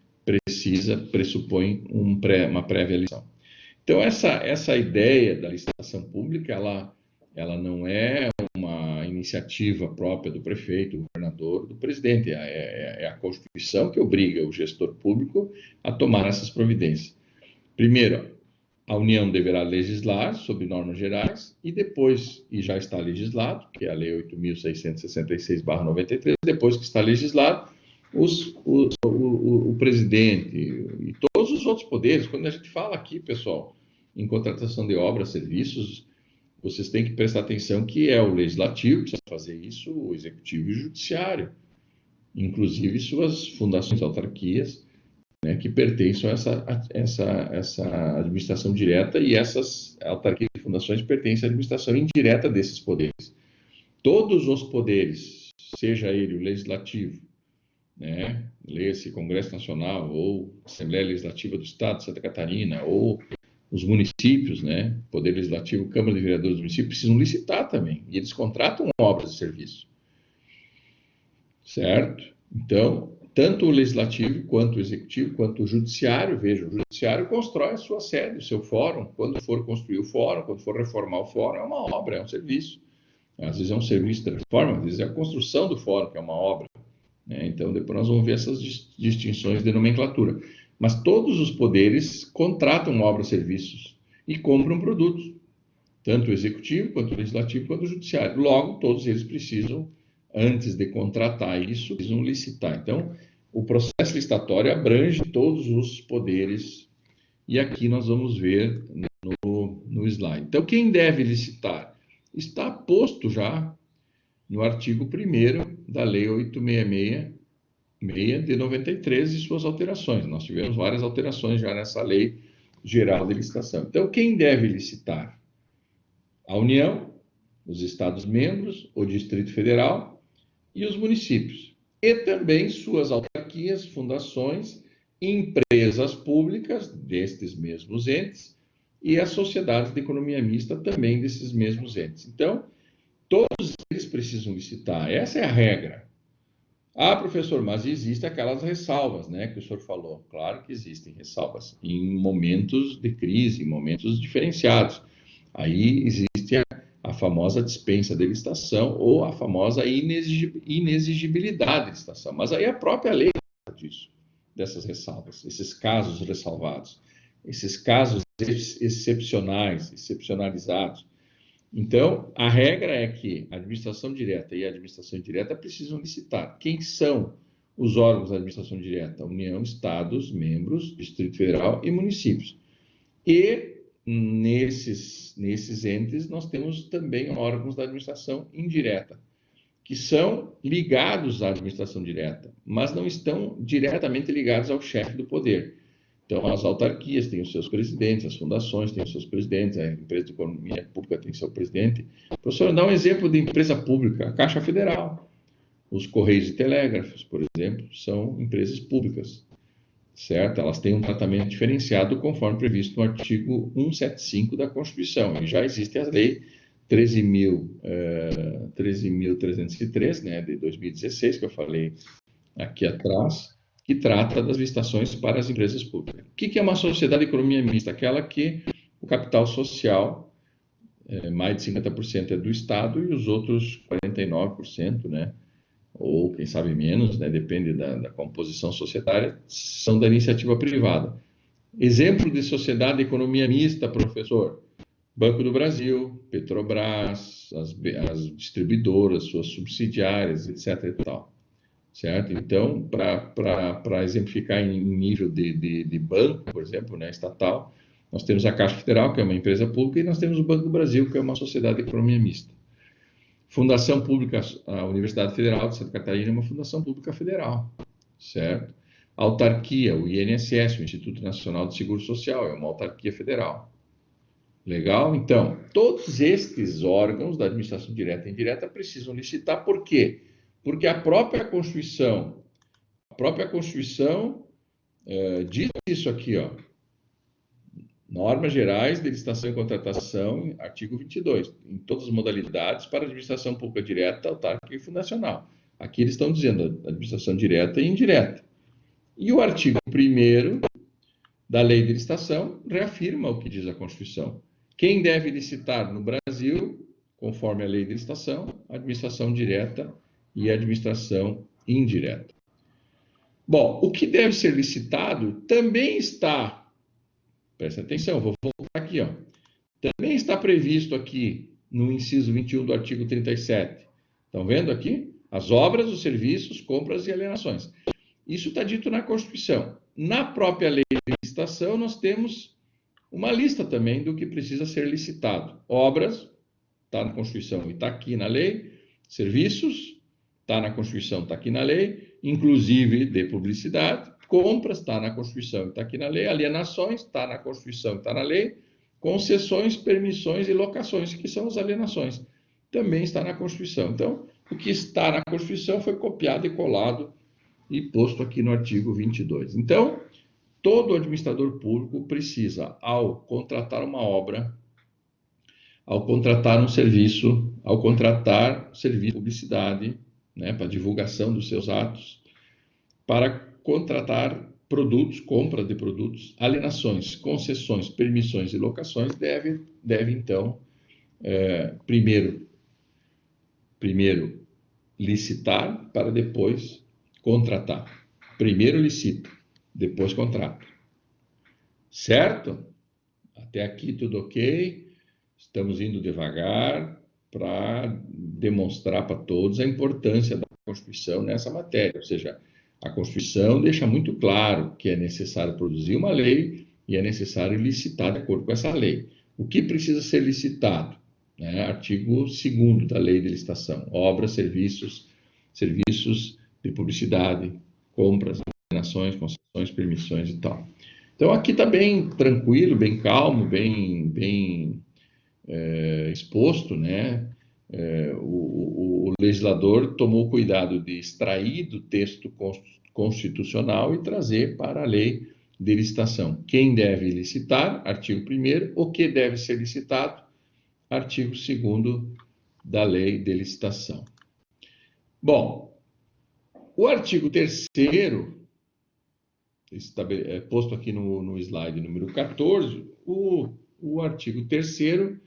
pressupõe uma prévia licitação. Então, essa ideia da licitação pública, ela não é uma iniciativa própria do prefeito, do governador, do presidente. É a Constituição que obriga o gestor público a tomar essas providências. Primeiro, a União deverá legislar sobre normas gerais e depois, e já está legislado, que é a Lei 8.666/93, depois que está legislado, o presidente e todos os outros poderes, quando a gente fala aqui, pessoal, em contratação de obras, serviços, vocês têm que prestar atenção que é o legislativo que precisa fazer isso, o executivo e o judiciário, inclusive suas fundações, autarquias, né, que pertencem a essa administração direta, e essas autarquias e fundações pertencem à administração indireta desses poderes. Todos os poderes, seja ele o legislativo, né, leia-se Congresso Nacional, ou Assembleia Legislativa do Estado de Santa Catarina, ou os municípios, né, Poder Legislativo, Câmara de Vereadores do município, precisam licitar também, e eles contratam obras de serviço, certo? Então, tanto o Legislativo, quanto o Executivo, quanto o Judiciário, vejam, o Judiciário constrói a sua sede, o seu fórum, quando for construir o fórum, quando for reformar o fórum, é uma obra, é um serviço. Às vezes é um serviço de reforma, às vezes é a construção do fórum, que é uma obra. Então, depois nós vamos ver essas distinções de nomenclatura. Mas todos os poderes contratam obras, serviços e compram produtos, tanto o executivo, quanto o legislativo, quanto o judiciário. Logo, todos eles precisam, antes de contratar isso, precisam licitar. Então, o processo licitatório abrange todos os poderes, e aqui nós vamos ver no slide. Então, quem deve licitar? Está posto já no artigo 1º da Lei 866 de 93 e suas alterações. Nós tivemos várias alterações já nessa Lei Geral de Licitação. Então, quem deve licitar? A União, os Estados-membros, o Distrito Federal e os municípios. E também suas autarquias, fundações, empresas públicas destes mesmos entes e as sociedades de economia mista também desses mesmos entes. Então, todos eles precisam licitar. Essa é a regra. Ah, professor, mas existem aquelas ressalvas, né, que o senhor falou. Claro que existem ressalvas em momentos de crise, em momentos diferenciados. Aí existe a famosa dispensa de licitação ou a famosa inexigibilidade de licitação. Mas aí a própria lei fala disso, dessas ressalvas, esses casos ressalvados, esses casos excepcionais, excepcionalizados. Então, a regra é que a administração direta e a administração indireta precisam licitar. Quem são os órgãos da administração direta? União, Estados, membros, Distrito Federal e municípios. E nesses entes nós temos também órgãos da administração indireta, que são ligados à administração direta, mas não estão diretamente ligados ao chefe do poder. Então, as autarquias têm os seus presidentes, as fundações têm os seus presidentes, a empresa de economia pública tem seu presidente. Professor, dá um exemplo de empresa pública, a Caixa Federal. Os Correios e Telégrafos, por exemplo, são empresas públicas, certo? Elas têm um tratamento diferenciado conforme previsto no artigo 175 da Constituição. E já existe a lei 13.303, né, de 2016, que eu falei aqui atrás, que trata das licitações para as empresas públicas. O que é uma sociedade de economia mista? Aquela que o capital social, mais de 50% é do Estado e os outros 49%, né, ou quem sabe menos, né, depende da composição societária, são da iniciativa privada. Exemplo de sociedade de economia mista, professor: Banco do Brasil, Petrobras, as distribuidoras, suas subsidiárias, etc. e tal. Certo? Então, para exemplificar em nível de banco, por exemplo, né, estatal, nós temos a Caixa Federal, que é uma empresa pública, e nós temos o Banco do Brasil, que é uma sociedade de economia mista. Fundação Pública, a Universidade Federal de Santa Catarina é uma fundação pública federal, certo? A autarquia, o INSS, o Instituto Nacional de Seguro Social, é uma autarquia federal. Legal? Então, todos estes órgãos da administração direta e indireta precisam licitar. Por quê? Porque a própria Constituição diz isso aqui, ó. Normas gerais de licitação e contratação, artigo 22, em todas as modalidades para administração pública direta, autárquica e fundacional. Aqui eles estão dizendo administração direta e indireta. E o artigo 1º da Lei de Licitação reafirma o que diz a Constituição. Quem deve licitar no Brasil, conforme a Lei de Licitação, administração direta e administração indireta. Bom, o que deve ser licitado também está, presta atenção, vou voltar aqui, ó, também está previsto aqui no inciso 21 do artigo 37. Estão vendo aqui? As obras, os serviços, compras e alienações. Isso está dito na Constituição. Na própria Lei de Licitação, nós temos uma lista também do que precisa ser licitado. Obras, está na Constituição e está aqui na lei. Serviços, está na Constituição, está aqui na lei, inclusive de publicidade. Compras, está na Constituição e está aqui na lei. Alienações, está na Constituição e está na lei. Concessões, permissões e locações, que são as alienações, também está na Constituição. Então, o que está na Constituição foi copiado e colado e posto aqui no artigo 22. Então, todo administrador público precisa, ao contratar uma obra, ao contratar um serviço, ao contratar serviço de publicidade, né, para divulgação dos seus atos, para contratar produtos, compra de produtos, alienações, concessões, permissões e locações, deve então, primeiro licitar para depois contratar. Primeiro licita, depois contrata. Certo? Até aqui tudo ok. Estamos indo devagar para demonstrar para todos a importância da Constituição nessa matéria. Ou seja, a Constituição deixa muito claro que é necessário produzir uma lei e é necessário licitar de acordo com essa lei. O que precisa ser licitado? Né? Artigo 2º da Lei de Licitação. Obras, serviços de publicidade, compras, alienações, concessões, permissões e tal. Então, aqui está bem tranquilo, bem calmo, bem exposto, né, o legislador tomou cuidado de extrair do texto constitucional e trazer para a lei de licitação. Quem deve licitar, artigo 1º, o que deve ser licitado, artigo 2º da lei de licitação. Bom, o artigo 3º, posto aqui no slide número 14, o artigo 3º,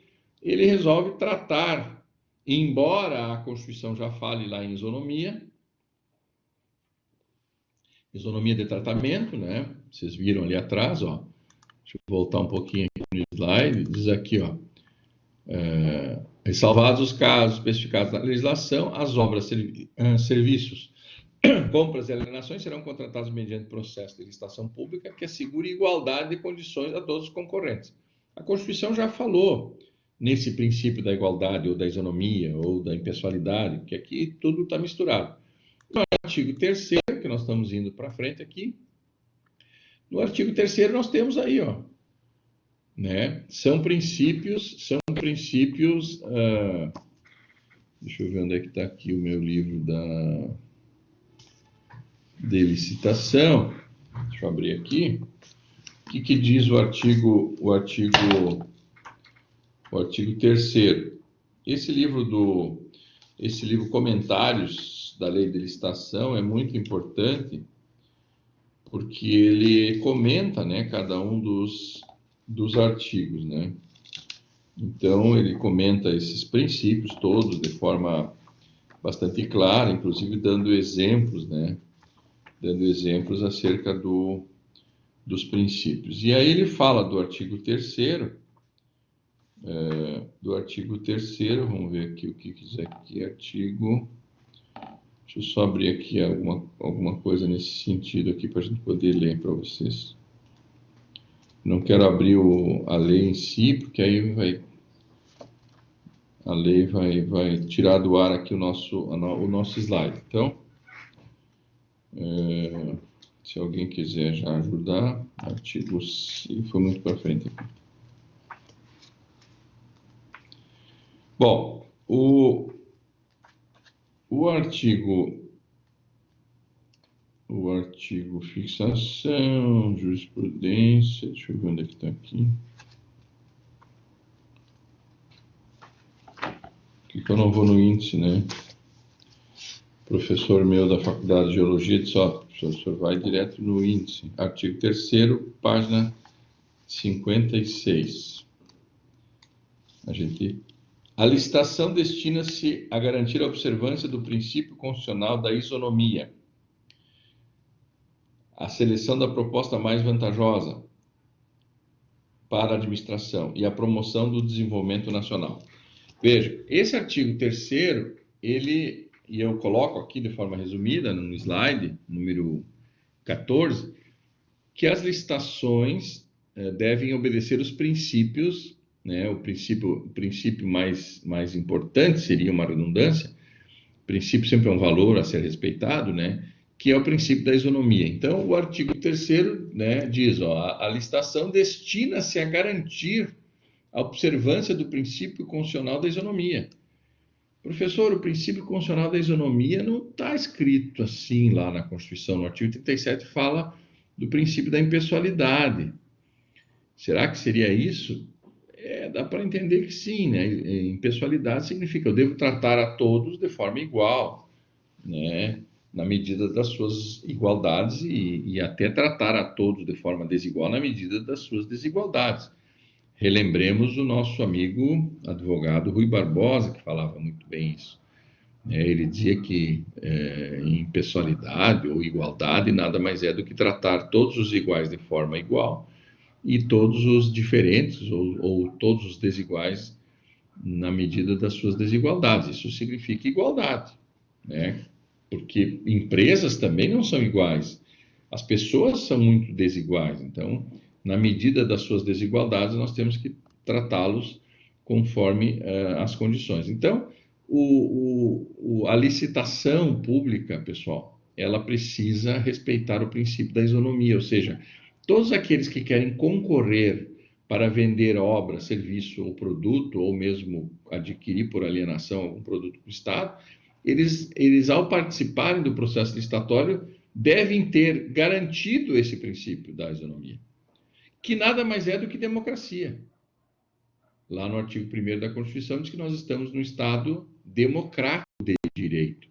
ele resolve tratar, embora a Constituição já fale lá em isonomia de tratamento, né? Vocês viram ali atrás, ó. Deixa eu voltar um pouquinho aqui no slide, diz aqui, ó. Ressalvados os casos especificados na legislação, as obras, serviços, compras e alienações serão contratados mediante processo de licitação pública que assegure igualdade de condições a todos os concorrentes. A Constituição já falou nesse princípio da igualdade, ou da isonomia, ou da impessoalidade, que aqui tudo está misturado. No artigo 3º, que nós estamos indo para frente aqui, no artigo 3º nós temos aí, ó, né? São princípios, deixa eu ver onde é que está aqui o meu livro de licitação. Deixa eu abrir aqui. O que diz o artigo 3º? Esse livro Comentários da Lei de Licitação é muito importante porque ele comenta, né, cada um dos artigos, né? Então, ele comenta esses princípios todos de forma bastante clara, inclusive dando exemplos, né? Dando exemplos acerca dos princípios. E aí ele fala do artigo 3º, vamos ver aqui o que quiser aqui, artigo... Deixa eu só abrir aqui alguma coisa nesse sentido aqui para a gente poder ler para vocês. Não quero abrir a lei em si, porque aí a lei vai tirar do ar aqui o nosso slide. Então, se alguém quiser já ajudar, artigos, foi muito para frente aqui. Bom, o artigo fixação, jurisprudência, deixa eu ver onde é que está aqui. Por que eu não vou no índice, né? Professor meu da Faculdade de Geologia disse, ó, professor, vai direto no índice. Artigo 3º, página 56. A licitação destina-se a garantir a observância do princípio constitucional da isonomia, a seleção da proposta mais vantajosa para a administração e a promoção do desenvolvimento nacional. Veja, esse artigo 3º, e eu coloco aqui de forma resumida no slide número 14, que as licitações devem obedecer os princípios, né? O princípio mais importante seria uma redundância. O princípio sempre é um valor a ser respeitado, né? Que é o princípio da isonomia. Então, o artigo 3º, né, diz, ó, a licitação destina-se a garantir a observância do princípio constitucional da isonomia. Professor, o princípio constitucional da isonomia não está escrito assim lá na Constituição. No artigo 37 fala do princípio da impessoalidade. Será que seria isso? Dá para entender que sim, né? Impessoalidade significa eu devo tratar a todos de forma igual, né? Na medida das suas igualdades e até tratar a todos de forma desigual na medida das suas desigualdades. Relembremos o nosso amigo advogado Rui Barbosa, que falava muito bem isso. Ele dizia que impessoalidade ou igualdade nada mais é do que tratar todos os iguais de forma igual e todos os diferentes ou todos os desiguais na medida das suas desigualdades. Isso significa igualdade, né? Porque empresas também não são iguais. As pessoas são muito desiguais. Então, na medida das suas desigualdades, nós temos que tratá-los conforme as condições. Então, a licitação pública, pessoal, ela precisa respeitar o princípio da isonomia, ou seja, todos aqueles que querem concorrer para vender obra, serviço ou produto, ou mesmo adquirir por alienação algum produto do Estado, eles, ao participarem do processo licitatório, devem ter garantido esse princípio da isonomia, que nada mais é do que democracia. Lá no artigo 1º da Constituição diz que nós estamos num Estado democrático de direito.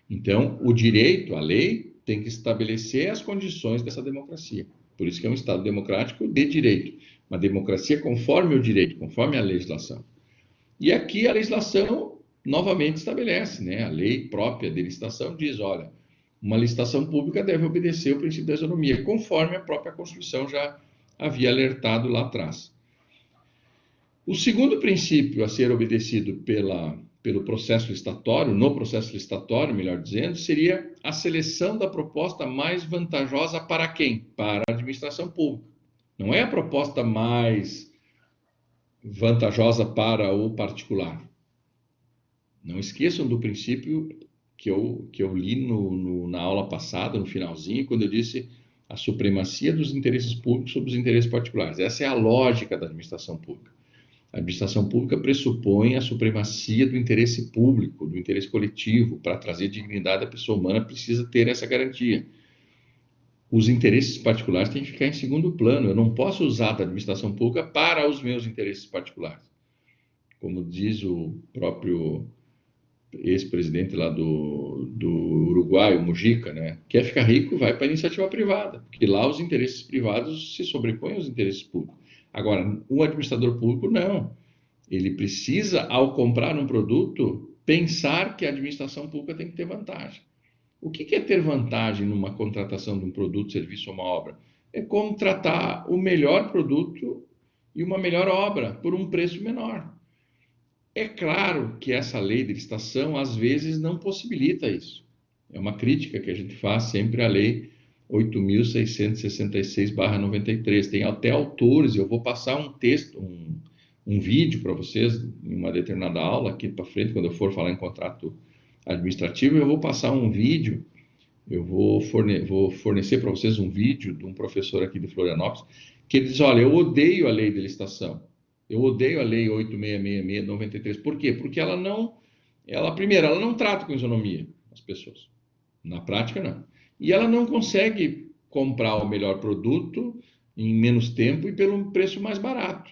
Então, o direito, a lei, tem que estabelecer as condições dessa democracia. Por isso que é um Estado democrático de direito. Uma democracia conforme o direito, conforme a legislação. E aqui a legislação novamente estabelece, né? A lei própria de licitação diz, olha, uma licitação pública deve obedecer o princípio da isonomia, conforme a própria Constituição já havia alertado lá atrás. O segundo princípio a ser obedecido pelo processo licitatório, no processo licitatório, melhor dizendo, seria a seleção da proposta mais vantajosa para quem? Para a administração pública. Não é a proposta mais vantajosa para o particular. Não esqueçam do princípio que eu li na aula passada, no finalzinho, quando eu disse a supremacia dos interesses públicos sobre os interesses particulares. Essa é a lógica da administração pública. A administração pública pressupõe a supremacia do interesse público, do interesse coletivo. Para trazer dignidade à pessoa humana, precisa ter essa garantia. Os interesses particulares têm que ficar em segundo plano. Eu não posso usar da administração pública para os meus interesses particulares. Como diz o próprio ex-presidente lá do Uruguai, o Mujica, né? Quer ficar rico, vai para a iniciativa privada, porque lá os interesses privados se sobrepõem aos interesses públicos. Agora, o administrador público não. Ele precisa, ao comprar um produto, pensar que a administração pública tem que ter vantagem. O que é ter vantagem numa contratação de um produto, serviço ou uma obra? É contratar o melhor produto e uma melhor obra por um preço menor. É claro que essa lei de licitação, às vezes, não possibilita isso. É uma crítica que a gente faz sempre à lei 8.666/93. Tem até autores, eu vou passar um texto, um vídeo para vocês, em uma determinada aula, aqui para frente, quando eu for falar em contrato administrativo, eu vou passar um vídeo, eu vou fornecer para vocês um vídeo de um professor aqui de Florianópolis, que ele diz, olha, eu odeio a lei de licitação, eu odeio a lei 8.666/93. Por quê? Porque primeiro, ela não trata com isonomia as pessoas. Na prática, não. E ela não consegue comprar o melhor produto em menos tempo e pelo preço mais barato.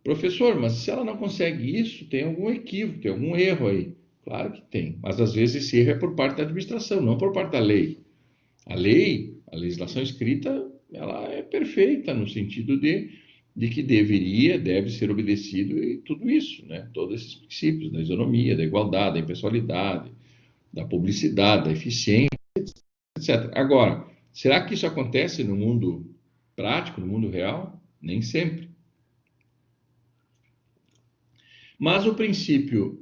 Professor, mas se ela não consegue isso, tem algum equívoco, tem algum erro aí. Claro que tem, mas às vezes esse erro é por parte da administração, não por parte da lei. A lei, a legislação escrita, ela é perfeita no sentido de que deve ser obedecido e tudo isso, né? Todos esses princípios da isonomia, da igualdade, da impessoalidade, da publicidade, da eficiência, etc. Agora, será que isso acontece no mundo prático, no mundo real? Nem sempre. Mas o princípio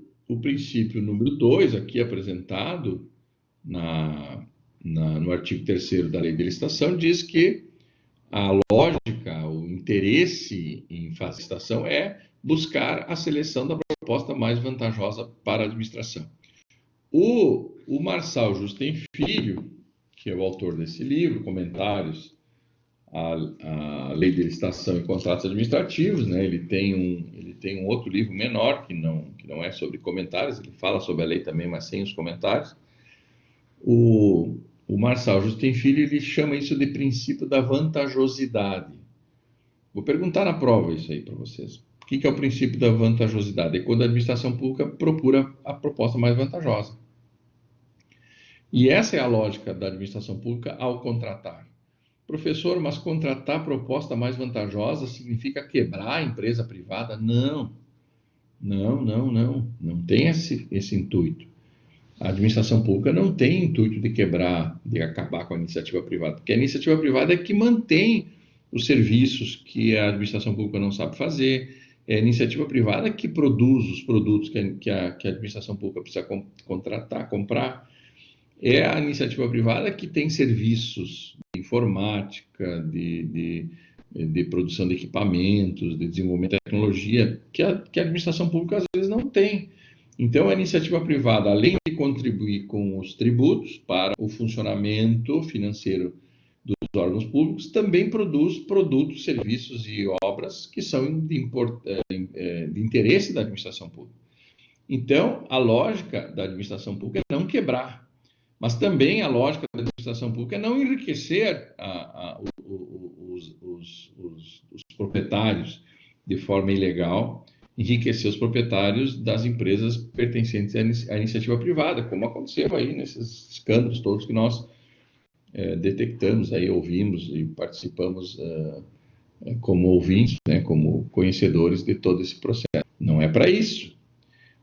número 2, aqui apresentado no artigo 3º da Lei de Licitação, diz que a lógica, o interesse em fazer licitação é buscar a seleção da proposta mais vantajosa para a administração. O Marçal Justem Filho, que é o autor desse livro, Comentários à Lei de Licitação e Contratos Administrativos, né? Ele tem um outro livro menor, que não é sobre comentários, ele fala sobre a lei também, mas sem os comentários. O Marçal Justem Filho, ele chama isso de princípio da vantajosidade. Vou perguntar na prova isso aí para vocês. O que é o princípio da vantajosidade? É quando a administração pública procura a proposta mais vantajosa. E essa é a lógica da administração pública ao contratar. Professor, mas contratar a proposta mais vantajosa significa quebrar a empresa privada? Não. Não tem esse intuito. A administração pública não tem intuito de quebrar, de acabar com a iniciativa privada, porque a iniciativa privada é que mantém os serviços que a administração pública não sabe fazer, é a iniciativa privada que produz os produtos que a administração pública precisa contratar, comprar. É a iniciativa privada que tem serviços de informática, de produção de equipamentos, de desenvolvimento de tecnologia, que a administração pública às vezes não tem. Então, a iniciativa privada, além de contribuir com os tributos para o funcionamento financeiro dos órgãos públicos também produz produtos, serviços e obras que são de interesse da administração pública. Então, a lógica da administração pública é não quebrar, mas também a lógica da administração pública é não enriquecer os proprietários de forma ilegal, enriquecer os proprietários das empresas pertencentes à iniciativa privada, como aconteceu aí nesses escândalos todos que nós detectamos, aí ouvimos e participamos como ouvintes, né, como conhecedores de todo esse processo. Não é para isso.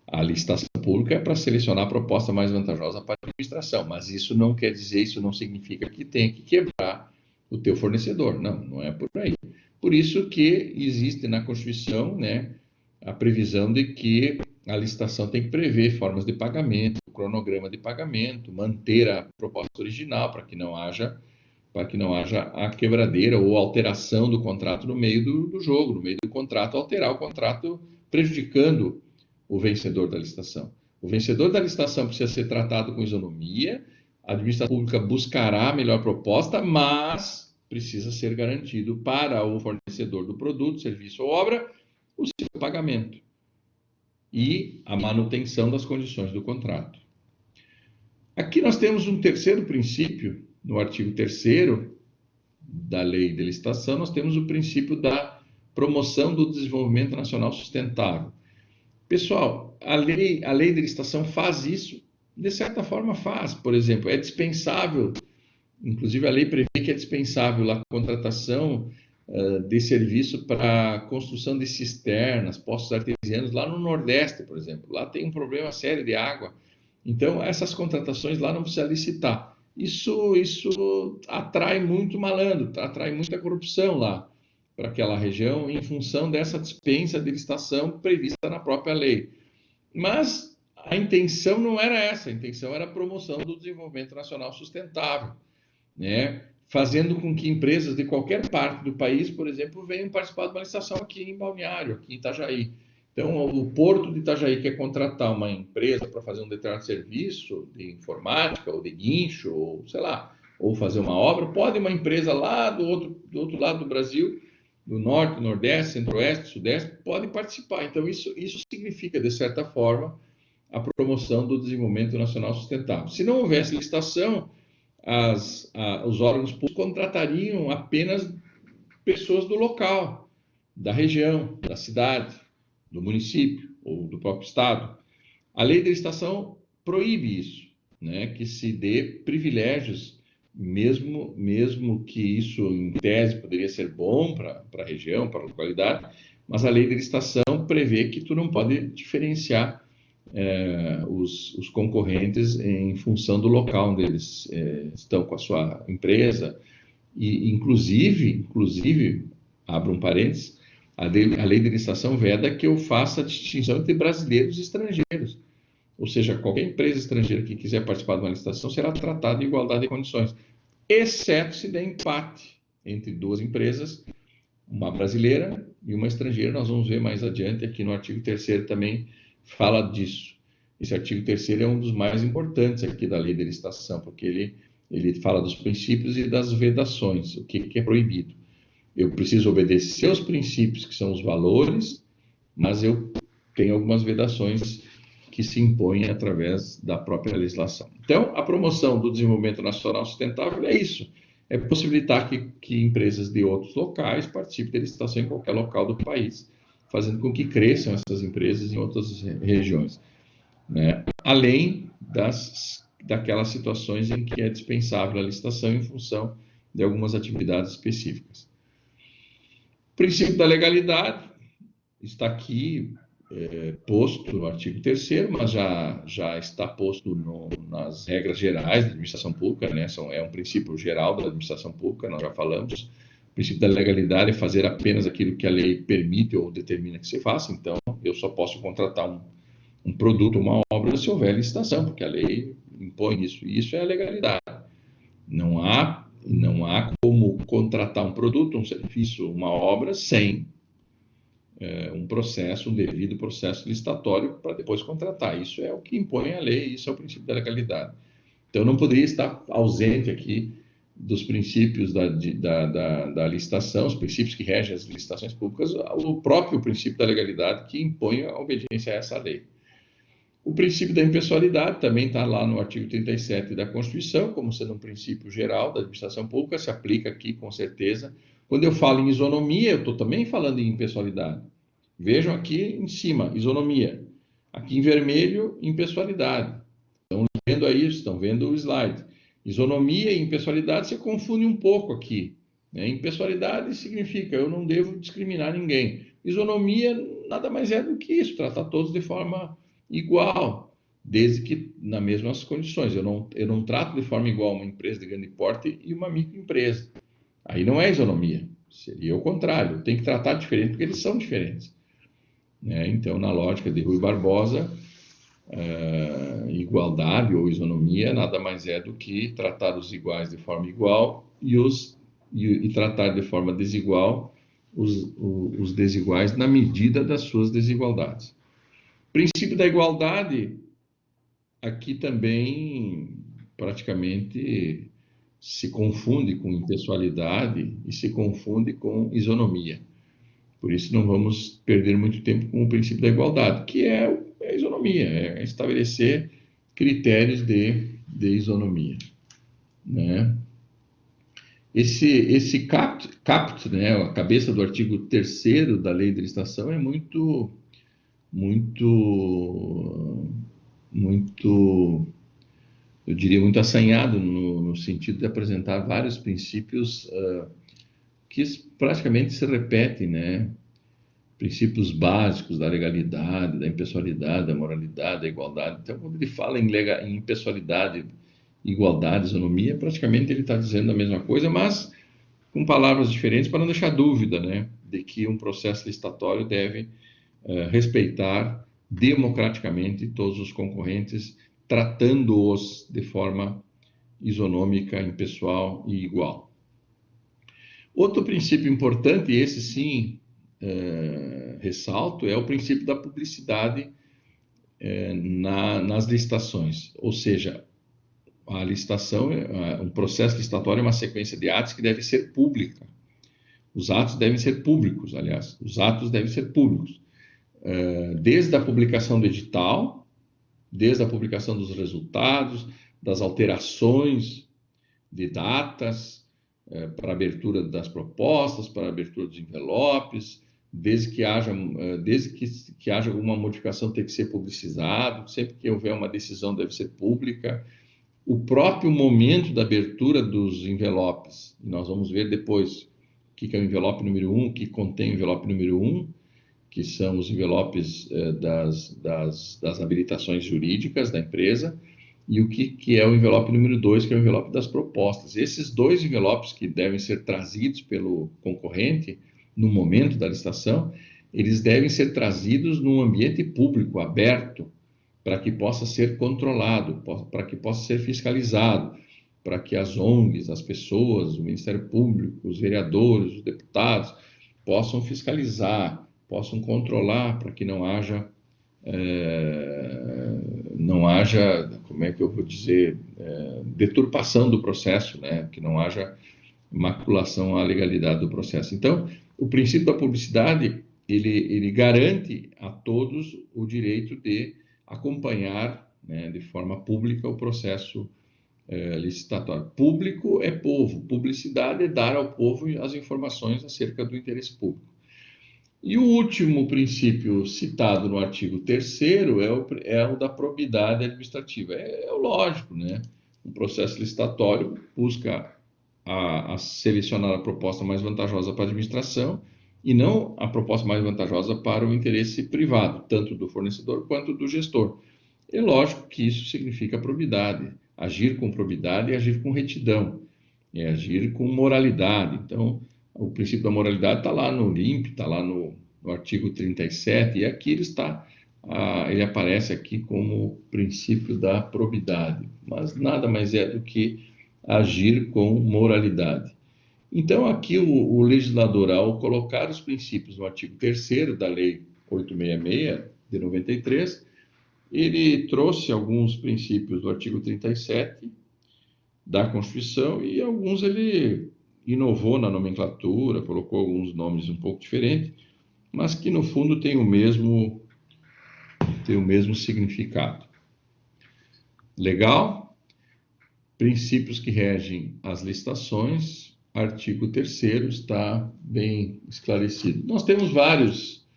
A licitação pública é para selecionar a proposta mais vantajosa para a administração, mas isso não quer dizer, isso não significa que tenha que quebrar o teu fornecedor. Não, não é por aí. Por isso que existe na Constituição, né, a previsão de que a licitação tem que prever formas de pagamento, cronograma de pagamento, manter a proposta original para que não haja a quebradeira ou alteração do contrato no meio do jogo, no meio do contrato, alterar o contrato prejudicando o vencedor da licitação. O vencedor da licitação precisa ser tratado com isonomia, a administração pública buscará a melhor proposta, mas precisa ser garantido para o fornecedor do produto, serviço ou obra o seu pagamento e a manutenção das condições do contrato. Aqui nós temos um terceiro princípio, no artigo 3º da Lei de Licitação, nós temos o princípio da promoção do desenvolvimento nacional sustentável. Pessoal, a lei de licitação faz isso? De certa forma faz. Por exemplo, é dispensável, inclusive a lei prevê que é dispensável a contratação de serviço para construção de cisternas, poços artesianos, lá no Nordeste, por exemplo. Lá tem um problema sério de água. Então, essas contratações lá não precisa licitar. Isso atrai muito malandro, atrai muita corrupção lá para aquela região, em função dessa dispensa de licitação prevista na própria lei. Mas a intenção não era essa, a intenção era a promoção do desenvolvimento nacional sustentável, né? Fazendo com que empresas de qualquer parte do país, por exemplo, venham participar de uma licitação aqui em Balneário, aqui em Itajaí. Então, o Porto de Itajaí quer contratar uma empresa para fazer um determinado serviço de informática, ou de guincho, ou sei lá, ou fazer uma obra, pode uma empresa lá do outro lado do Brasil, do Norte, Nordeste, Centro-Oeste, Sudeste, pode participar. Então, isso significa, de certa forma, a promoção do desenvolvimento nacional sustentável. Se não houvesse licitação, os órgãos públicos contratariam apenas pessoas do local, da região, da cidade, do município ou do próprio estado. A lei de licitação proíbe isso, né? Que se dê privilégios, mesmo que isso, em tese, poderia ser bom para a região, para a localidade, mas a lei de licitação prevê que tu não pode diferenciar os concorrentes em função do local onde eles estão com a sua empresa. E, inclusive, abro um parênteses, a lei de licitação veda que eu faça a distinção entre brasileiros e estrangeiros. Ou seja, qualquer empresa estrangeira que quiser participar de uma licitação será tratada em igualdade de condições, exceto se der empate entre duas empresas, uma brasileira e uma estrangeira. Nós vamos ver mais adiante, aqui no artigo 3º também fala disso. Esse artigo 3º é um dos mais importantes aqui da lei de licitação, porque ele fala dos princípios e das vedações, o que é proibido. Eu preciso obedecer aos princípios, que são os valores, mas eu tenho algumas vedações que se impõem através da própria legislação. Então, a promoção do desenvolvimento nacional sustentável é isso, é possibilitar que empresas de outros locais participem da licitação em qualquer local do país, fazendo com que cresçam essas empresas em outras regiões, né? Além daquelas situações em que é dispensável a licitação em função de algumas atividades específicas. O princípio da legalidade está aqui posto no artigo 3º, mas já está posto nas regras gerais da administração pública, né? É um princípio geral da administração pública, nós já falamos. O princípio da legalidade é fazer apenas aquilo que a lei permite ou determina que se faça. Então, eu só posso contratar um produto, uma obra, se houver licitação, porque a lei impõe isso. E isso é a legalidade. Não há como contratar um produto, um serviço, uma obra sem um devido processo licitatório para depois contratar. Isso é o que impõe a lei, isso é o princípio da legalidade. Então, não poderia estar ausente aqui dos princípios da licitação, os princípios que regem as licitações públicas, o próprio princípio da legalidade que impõe a obediência a essa lei. O princípio da impessoalidade também está lá no artigo 37 da Constituição, como sendo um princípio geral da administração pública, se aplica aqui com certeza. Quando eu falo em isonomia, eu estou também falando em impessoalidade. Vejam aqui em cima, isonomia. Aqui em vermelho, impessoalidade. Estão vendo aí, estão vendo o slide. Isonomia e impessoalidade se confundem um pouco aqui. Impessoalidade significa eu não devo discriminar ninguém. Isonomia nada mais é do que isso, tratar todos de forma igual, desde que nas mesmas condições. Eu não trato de forma igual uma empresa de grande porte e uma microempresa. Aí não é isonomia, seria o contrário. Eu tenho que tratar diferente porque eles são diferentes. Então, na lógica de Rui Barbosa, igualdade ou isonomia nada mais é do que tratar os iguais de forma igual e tratar de forma desigual os desiguais na medida das suas desigualdades. O princípio da igualdade aqui também praticamente se confunde com impessoalidade e se confunde com isonomia. Por isso não vamos perder muito tempo com o princípio da igualdade, que é a isonomia, é estabelecer critérios de isonomia. Esse caput, a cabeça do artigo 3º da Lei de Licitação é muito, eu diria, muito assanhado no sentido de apresentar vários princípios que praticamente se repetem, princípios básicos da legalidade, da impessoalidade, da moralidade, da igualdade. Então, quando ele fala em impessoalidade, igualdade, isonomia, praticamente ele está dizendo a mesma coisa, mas com palavras diferentes para não deixar dúvida, de que um processo licitatório deve respeitar democraticamente todos os concorrentes, tratando-os de forma isonômica, impessoal e igual. Outro princípio importante, e esse sim ressalto, é o princípio da publicidade nas licitações. Ou seja, a licitação, um processo licitatório é uma sequência de atos que deve ser pública. Os atos devem ser públicos, aliás, os atos devem ser públicos. Desde a publicação do edital, desde a publicação dos resultados, das alterações de datas, para abertura das propostas, para abertura dos envelopes, desde que haja alguma modificação tem que ser publicizado, sempre que houver uma decisão deve ser pública. O próprio momento da abertura dos envelopes, nós vamos ver depois o que é o envelope número 1, o que contém o envelope número 1, que são os envelopes das habilitações jurídicas da empresa, e o que é o envelope número 2, que é o envelope das propostas. Esses dois envelopes que devem ser trazidos pelo concorrente no momento da licitação, eles devem ser trazidos num ambiente público, aberto, para que possa ser controlado, para que possa ser fiscalizado, para que as ONGs, as pessoas, o Ministério Público, os vereadores, os deputados, possam fiscalizar, possam controlar, para que não haja, como é que eu vou dizer, deturpação do processo, que não haja maculação à legalidade do processo. Então, o princípio da publicidade, ele garante a todos o direito de acompanhar, de forma pública o processo licitatório. Público é povo, publicidade é dar ao povo as informações acerca do interesse público. E o último princípio citado no artigo 3º é o da probidade administrativa. É o lógico, O processo licitatório busca a selecionar a proposta mais vantajosa para a administração e não a proposta mais vantajosa para o interesse privado, tanto do fornecedor quanto do gestor. É lógico que isso significa probidade, agir com probidade e agir com retidão, agir com moralidade. Então, o princípio da moralidade está lá no LIMP, está lá no artigo 37, e aqui ele aparece aqui como princípio da probidade, mas nada mais é do que agir com moralidade. Então, aqui o legislador, ao colocar os princípios no artigo 3º da Lei 866, de 93, ele trouxe alguns princípios do artigo 37 da Constituição, e alguns ele inovou na nomenclatura, colocou alguns nomes um pouco diferentes, mas que no fundo tem o mesmo significado. Legal? Princípios que regem as licitações, artigo 3º está bem esclarecido. Nós temos vários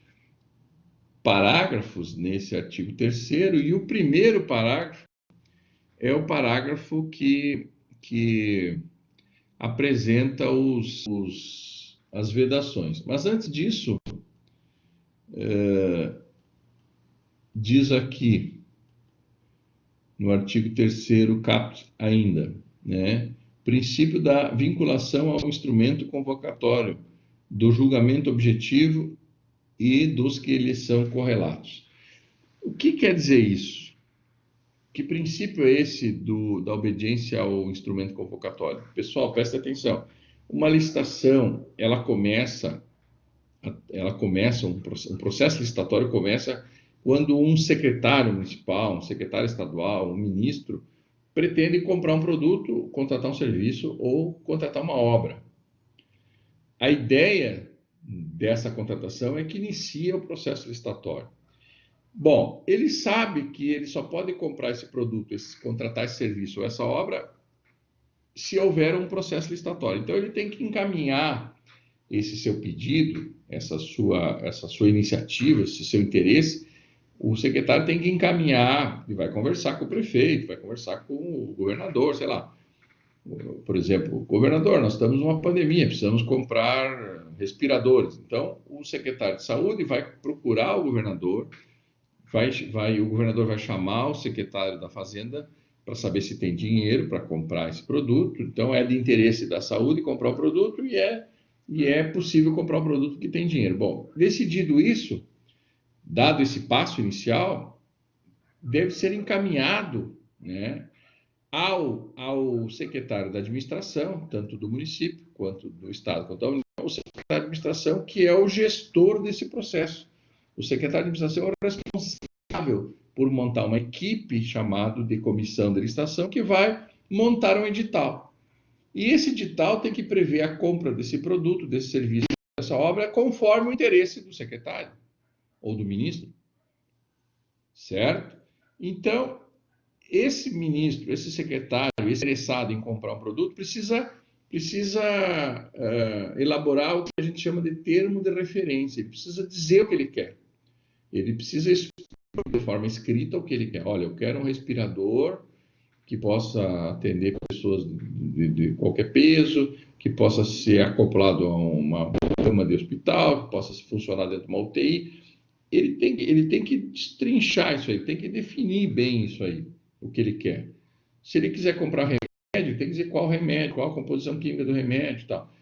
parágrafos nesse artigo 3º, e o primeiro parágrafo é o parágrafo que apresenta as vedações. Mas antes disso, diz aqui, no artigo 3º, caput ainda, né? Princípio da vinculação ao instrumento convocatório, do julgamento objetivo e dos que lhes são correlatos. O que quer dizer isso? Que princípio é esse da obediência ao instrumento convocatório? Pessoal, presta atenção. Uma licitação, um processo licitatório começa quando um secretário municipal, um secretário estadual, um ministro pretende comprar um produto, contratar um serviço ou contratar uma obra. A ideia dessa contratação é que inicia o processo licitatório. Bom, ele sabe que ele só pode comprar esse produto, contratar esse serviço ou essa obra se houver um processo licitatório. Então, ele tem que encaminhar esse seu pedido, essa sua iniciativa, esse seu interesse. O secretário tem que encaminhar e vai conversar com o prefeito, vai conversar com o governador, sei lá. Por exemplo, governador, nós estamos numa pandemia, precisamos comprar respiradores. Então, o secretário de saúde vai procurar o governador, o governador vai chamar o secretário da Fazenda para saber se tem dinheiro para comprar esse produto. Então, é de interesse da saúde comprar o produto e é possível comprar o produto que tem dinheiro. Bom, decidido isso, dado esse passo inicial, deve ser encaminhado, né, ao secretário da administração, tanto do município quanto do estado, quanto da União, o secretário de administração, que é o gestor desse processo. O secretário de administração é o responsável por montar uma equipe chamada de comissão de licitação que vai montar um edital. E esse edital tem que prever a compra desse produto, desse serviço, dessa obra, conforme o interesse do secretário ou do ministro. Certo? Então, esse ministro, esse secretário, esse interessado em comprar um produto, precisa elaborar o que a gente chama de termo de referência. Ele precisa dizer o que ele quer. Ele precisa explicar de forma escrita o que ele quer. Olha, eu quero um respirador que possa atender pessoas de qualquer peso, que possa ser acoplado a uma cama de hospital, que possa funcionar dentro de uma UTI. Ele tem que destrinchar isso aí, tem que definir bem isso aí, o que ele quer. Se ele quiser comprar remédio, tem que dizer qual remédio, qual a composição química do remédio e tal.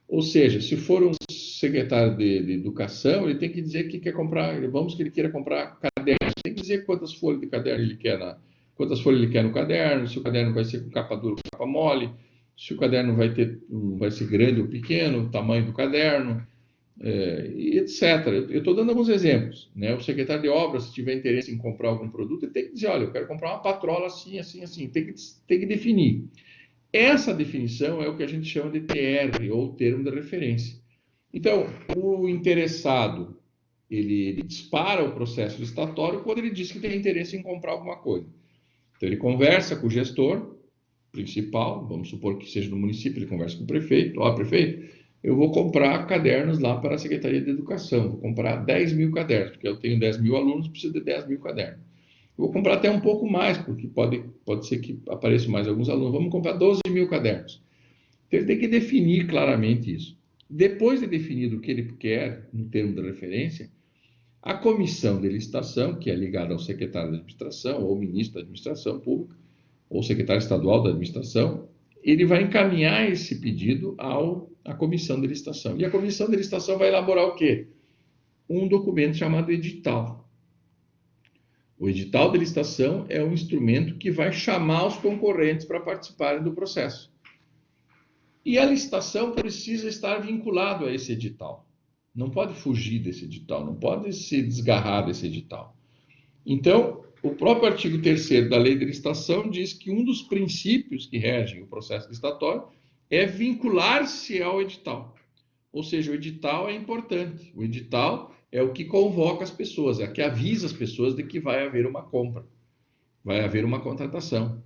Ou seja, se for um secretário de educação, ele tem que dizer que quer comprar, vamos que ele queira comprar cadernos, tem que dizer quantas folhas de caderno ele quer quantas folhas ele quer no caderno, se o caderno vai ser com capa dura ou capa mole, se o caderno vai ser grande ou pequeno, o tamanho do caderno, e etc. Eu estou dando alguns exemplos, né? O secretário de obras, se tiver interesse em comprar algum produto, ele tem que dizer, olha, eu quero comprar uma patrola assim, assim, assim, tem que definir. Essa definição é o que a gente chama de TR, ou termo de referência. Então, o interessado, ele dispara o processo licitatório quando ele diz que tem interesse em comprar alguma coisa. Então, ele conversa com o gestor principal, vamos supor que seja no município, ele conversa com o prefeito, ó, prefeito, eu vou comprar cadernos lá para a Secretaria de Educação, vou comprar 10 mil cadernos, porque eu tenho 10 mil alunos, preciso de 10 mil cadernos. Vou comprar até um pouco mais, porque pode ser que apareçam mais alguns alunos. Vamos comprar 12 mil cadernos. Então, ele tem que definir claramente isso. Depois de definido o que ele quer, no termo de referência, a comissão de licitação, que é ligada ao secretário da administração, ou ministro da administração pública, ou secretário estadual da administração, ele vai encaminhar esse pedido à comissão de licitação. E a comissão de licitação vai elaborar o quê? Um documento chamado edital. O edital de licitação é um instrumento que vai chamar os concorrentes para participarem do processo. E a licitação precisa estar vinculado a esse edital. Não pode fugir desse edital, não pode se desgarrar desse edital. Então, o próprio artigo 3º da Lei de Licitação diz que um dos princípios que regem o processo licitatório é vincular-se ao edital. Ou seja, o edital é importante. O edital é o que convoca as pessoas, é o que avisa as pessoas de que vai haver uma compra, vai haver uma contratação.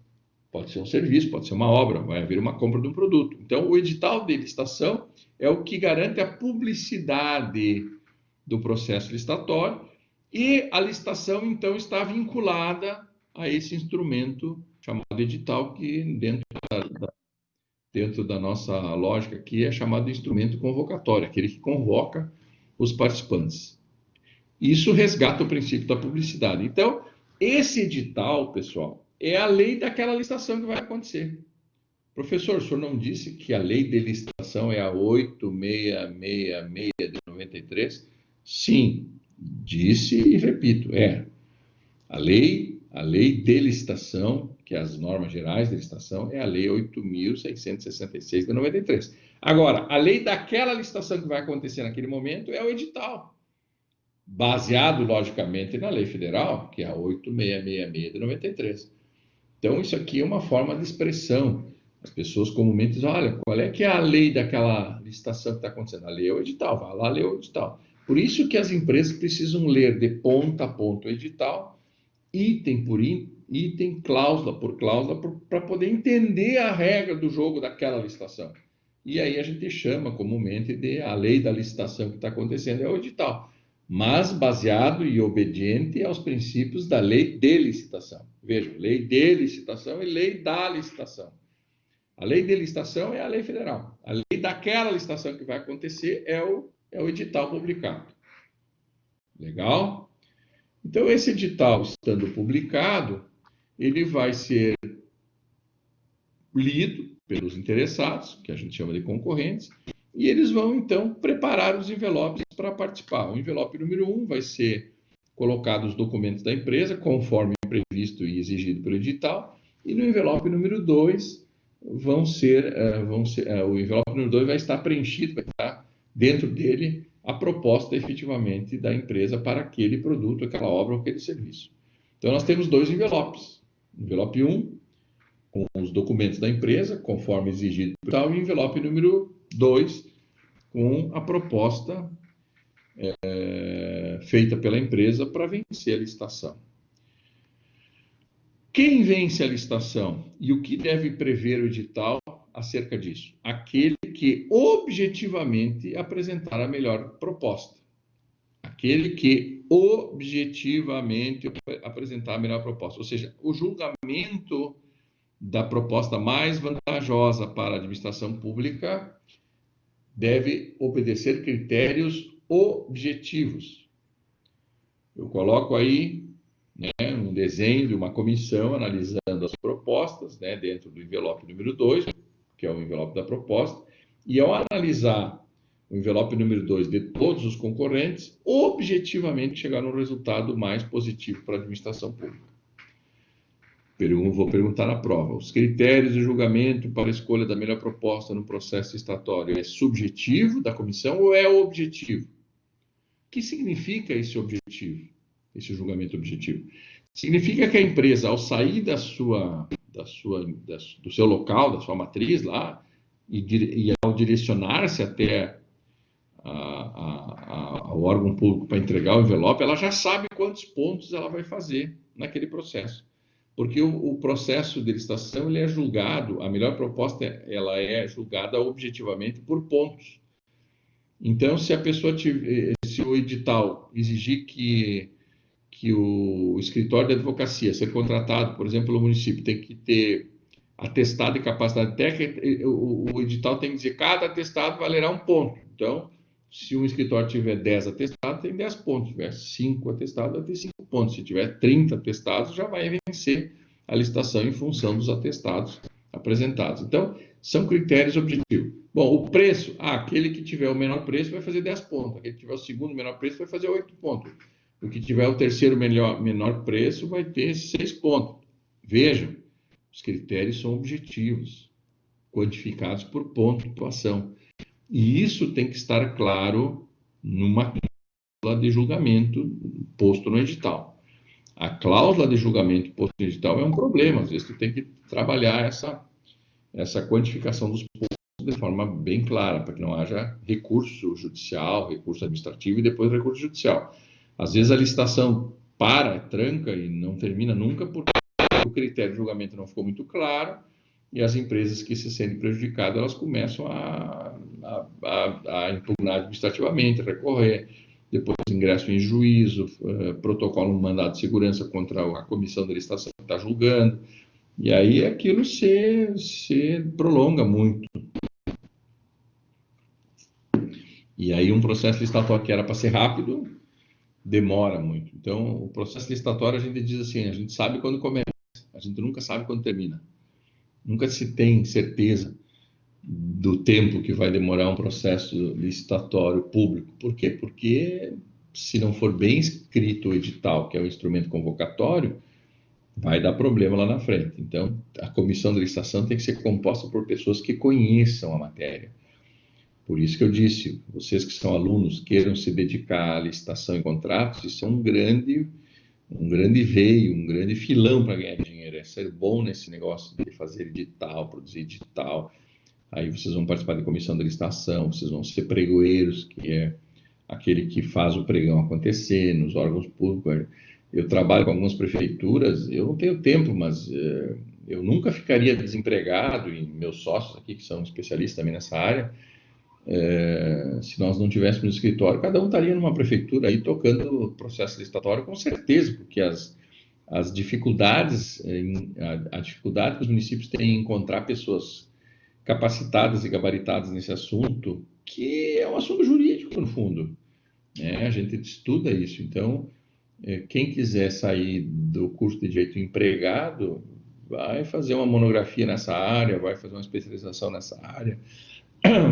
Pode ser um serviço, pode ser uma obra, vai haver uma compra de um produto. Então, o edital de licitação é o que garante a publicidade do processo licitatório e a licitação, então, está vinculada a esse instrumento chamado edital, que dentro da nossa lógica aqui é chamado de instrumento convocatório, aquele que convoca os participantes. Isso resgata o princípio da publicidade. Então, esse edital, pessoal, é a lei daquela licitação que vai acontecer. Professor, o senhor não disse que a lei de licitação é a 8666 de 93? Sim, disse e repito, é. A lei de licitação, que é as normas gerais de licitação, é a lei 8.666 de 93. Agora, a lei daquela licitação que vai acontecer naquele momento é o edital, baseado, logicamente, na lei federal, que é a 8666 de 93. Então, isso aqui é uma forma de expressão. As pessoas comumente dizem, olha, qual é que é a lei daquela licitação que está acontecendo? A lei é o edital, vai lá ler o edital. Por isso que as empresas precisam ler de ponta a ponta o edital, item por item, cláusula por cláusula, para poder entender a regra do jogo daquela licitação. E aí a gente chama comumente de a lei da licitação que está acontecendo, é o edital, mas baseado e obediente aos princípios da lei de licitação. Vejam, lei de licitação e lei da licitação. A lei de licitação é a lei federal. A lei daquela licitação que vai acontecer é o edital publicado. Legal? Então, esse edital, estando publicado, ele vai ser lido pelos interessados, que a gente chama de concorrentes, e eles vão, então, preparar os envelopes para participar. O envelope número 1 vai ser colocado os documentos da empresa, conforme previsto e exigido pelo edital, e no envelope número 2 o envelope número 2 vai estar preenchido, vai estar dentro dele a proposta efetivamente da empresa para aquele produto, aquela obra ou aquele serviço. Então, nós temos dois envelopes. Envelope 1, com os documentos da empresa, conforme exigido e tal, e envelope número 2, com a proposta feita pela empresa para vencer a licitação. Quem vence a licitação e o que deve prever o edital acerca disso? Aquele que objetivamente apresentar a melhor proposta. Aquele que objetivamente apresentar a melhor proposta. Ou seja, o julgamento da proposta mais vantajosa para a administração pública deve obedecer critérios objetivos. Eu coloco aí um desenho de uma comissão analisando as propostas, dentro do envelope número 2, que é o envelope da proposta, e ao analisar o envelope número 2 de todos os concorrentes, objetivamente chegar no resultado mais positivo para a administração pública. Vou perguntar na prova. Os critérios de julgamento para a escolha da melhor proposta no processo licitatório é subjetivo da comissão ou é objetivo? O que significa esse objetivo? Esse julgamento objetivo? Significa que a empresa, ao sair do seu local, da sua matriz lá, e ao direcionar-se até ao órgão público para entregar o envelope, ela já sabe quantos pontos ela vai fazer naquele processo. Porque o processo de licitação ele é julgado, a melhor proposta ela é julgada objetivamente por pontos. Então, se o edital exigir que o escritório de advocacia ser contratado, por exemplo, pelo município, tem que ter atestado de capacidade técnica, o edital tem que dizer que cada atestado valerá 1 ponto. Então, se um escritório tiver 10 atestados, tem 10 pontos. Se tiver 5 atestados, vai ter 5 pontos. Se tiver 30 atestados, já vai vencer a licitação em função dos atestados apresentados. Então, são critérios objetivos. Bom, o preço, aquele que tiver o menor preço vai fazer 10 pontos. Aquele que tiver o segundo menor preço vai fazer 8 pontos. O que tiver o terceiro menor preço vai ter 6 pontos. Vejam, os critérios são objetivos, quantificados por pontuação. E isso tem que estar claro numa cláusula de julgamento posto no edital. A cláusula de julgamento post-edital é um problema. Às vezes tu tem que trabalhar essa quantificação dos pontos de forma bem clara, para que não haja recurso judicial, recurso administrativo e depois recurso judicial. Às vezes a licitação tranca e não termina nunca porque o critério de julgamento não ficou muito claro e as empresas que se sentem prejudicadas, elas começam a impugnar administrativamente, recorrer, depois ingresso em juízo, protocolo um mandado de segurança contra a comissão de licitação que está julgando, e aí aquilo se prolonga muito. E aí um processo licitatório que era para ser rápido, demora muito. Então, o processo licitatório, a gente diz assim, a gente sabe quando começa, a gente nunca sabe quando termina. Nunca se tem certeza do tempo que vai demorar um processo licitatório público. Por quê? Porque se não for bem escrito o edital, que é o instrumento convocatório, vai dar problema lá na frente. Então, a comissão de licitação tem que ser composta por pessoas que conheçam a matéria. Por isso que eu disse, vocês que são alunos, queiram se dedicar à licitação e contratos, isso é um grande veio, um grande filão para ganhar dinheiro, é ser bom nesse negócio de fazer edital, produzir edital. Aí vocês vão participar da comissão de licitação, vocês vão ser pregoeiros, que é aquele que faz o pregão acontecer nos órgãos públicos. Eu trabalho com algumas prefeituras, eu não tenho tempo, mas eu nunca ficaria desempregado, e meus sócios aqui, que são especialistas também nessa área, se nós não tivéssemos no escritório, cada um estaria numa prefeitura aí tocando o processo licitatório, com certeza, porque as dificuldades, a dificuldade que os municípios têm em encontrar pessoas capacitadas e gabaritadas nesse assunto, que é um assunto jurídico, no fundo, né? A gente estuda isso. Então, quem quiser sair do curso de Direito empregado, vai fazer uma monografia nessa área, vai fazer uma especialização nessa área,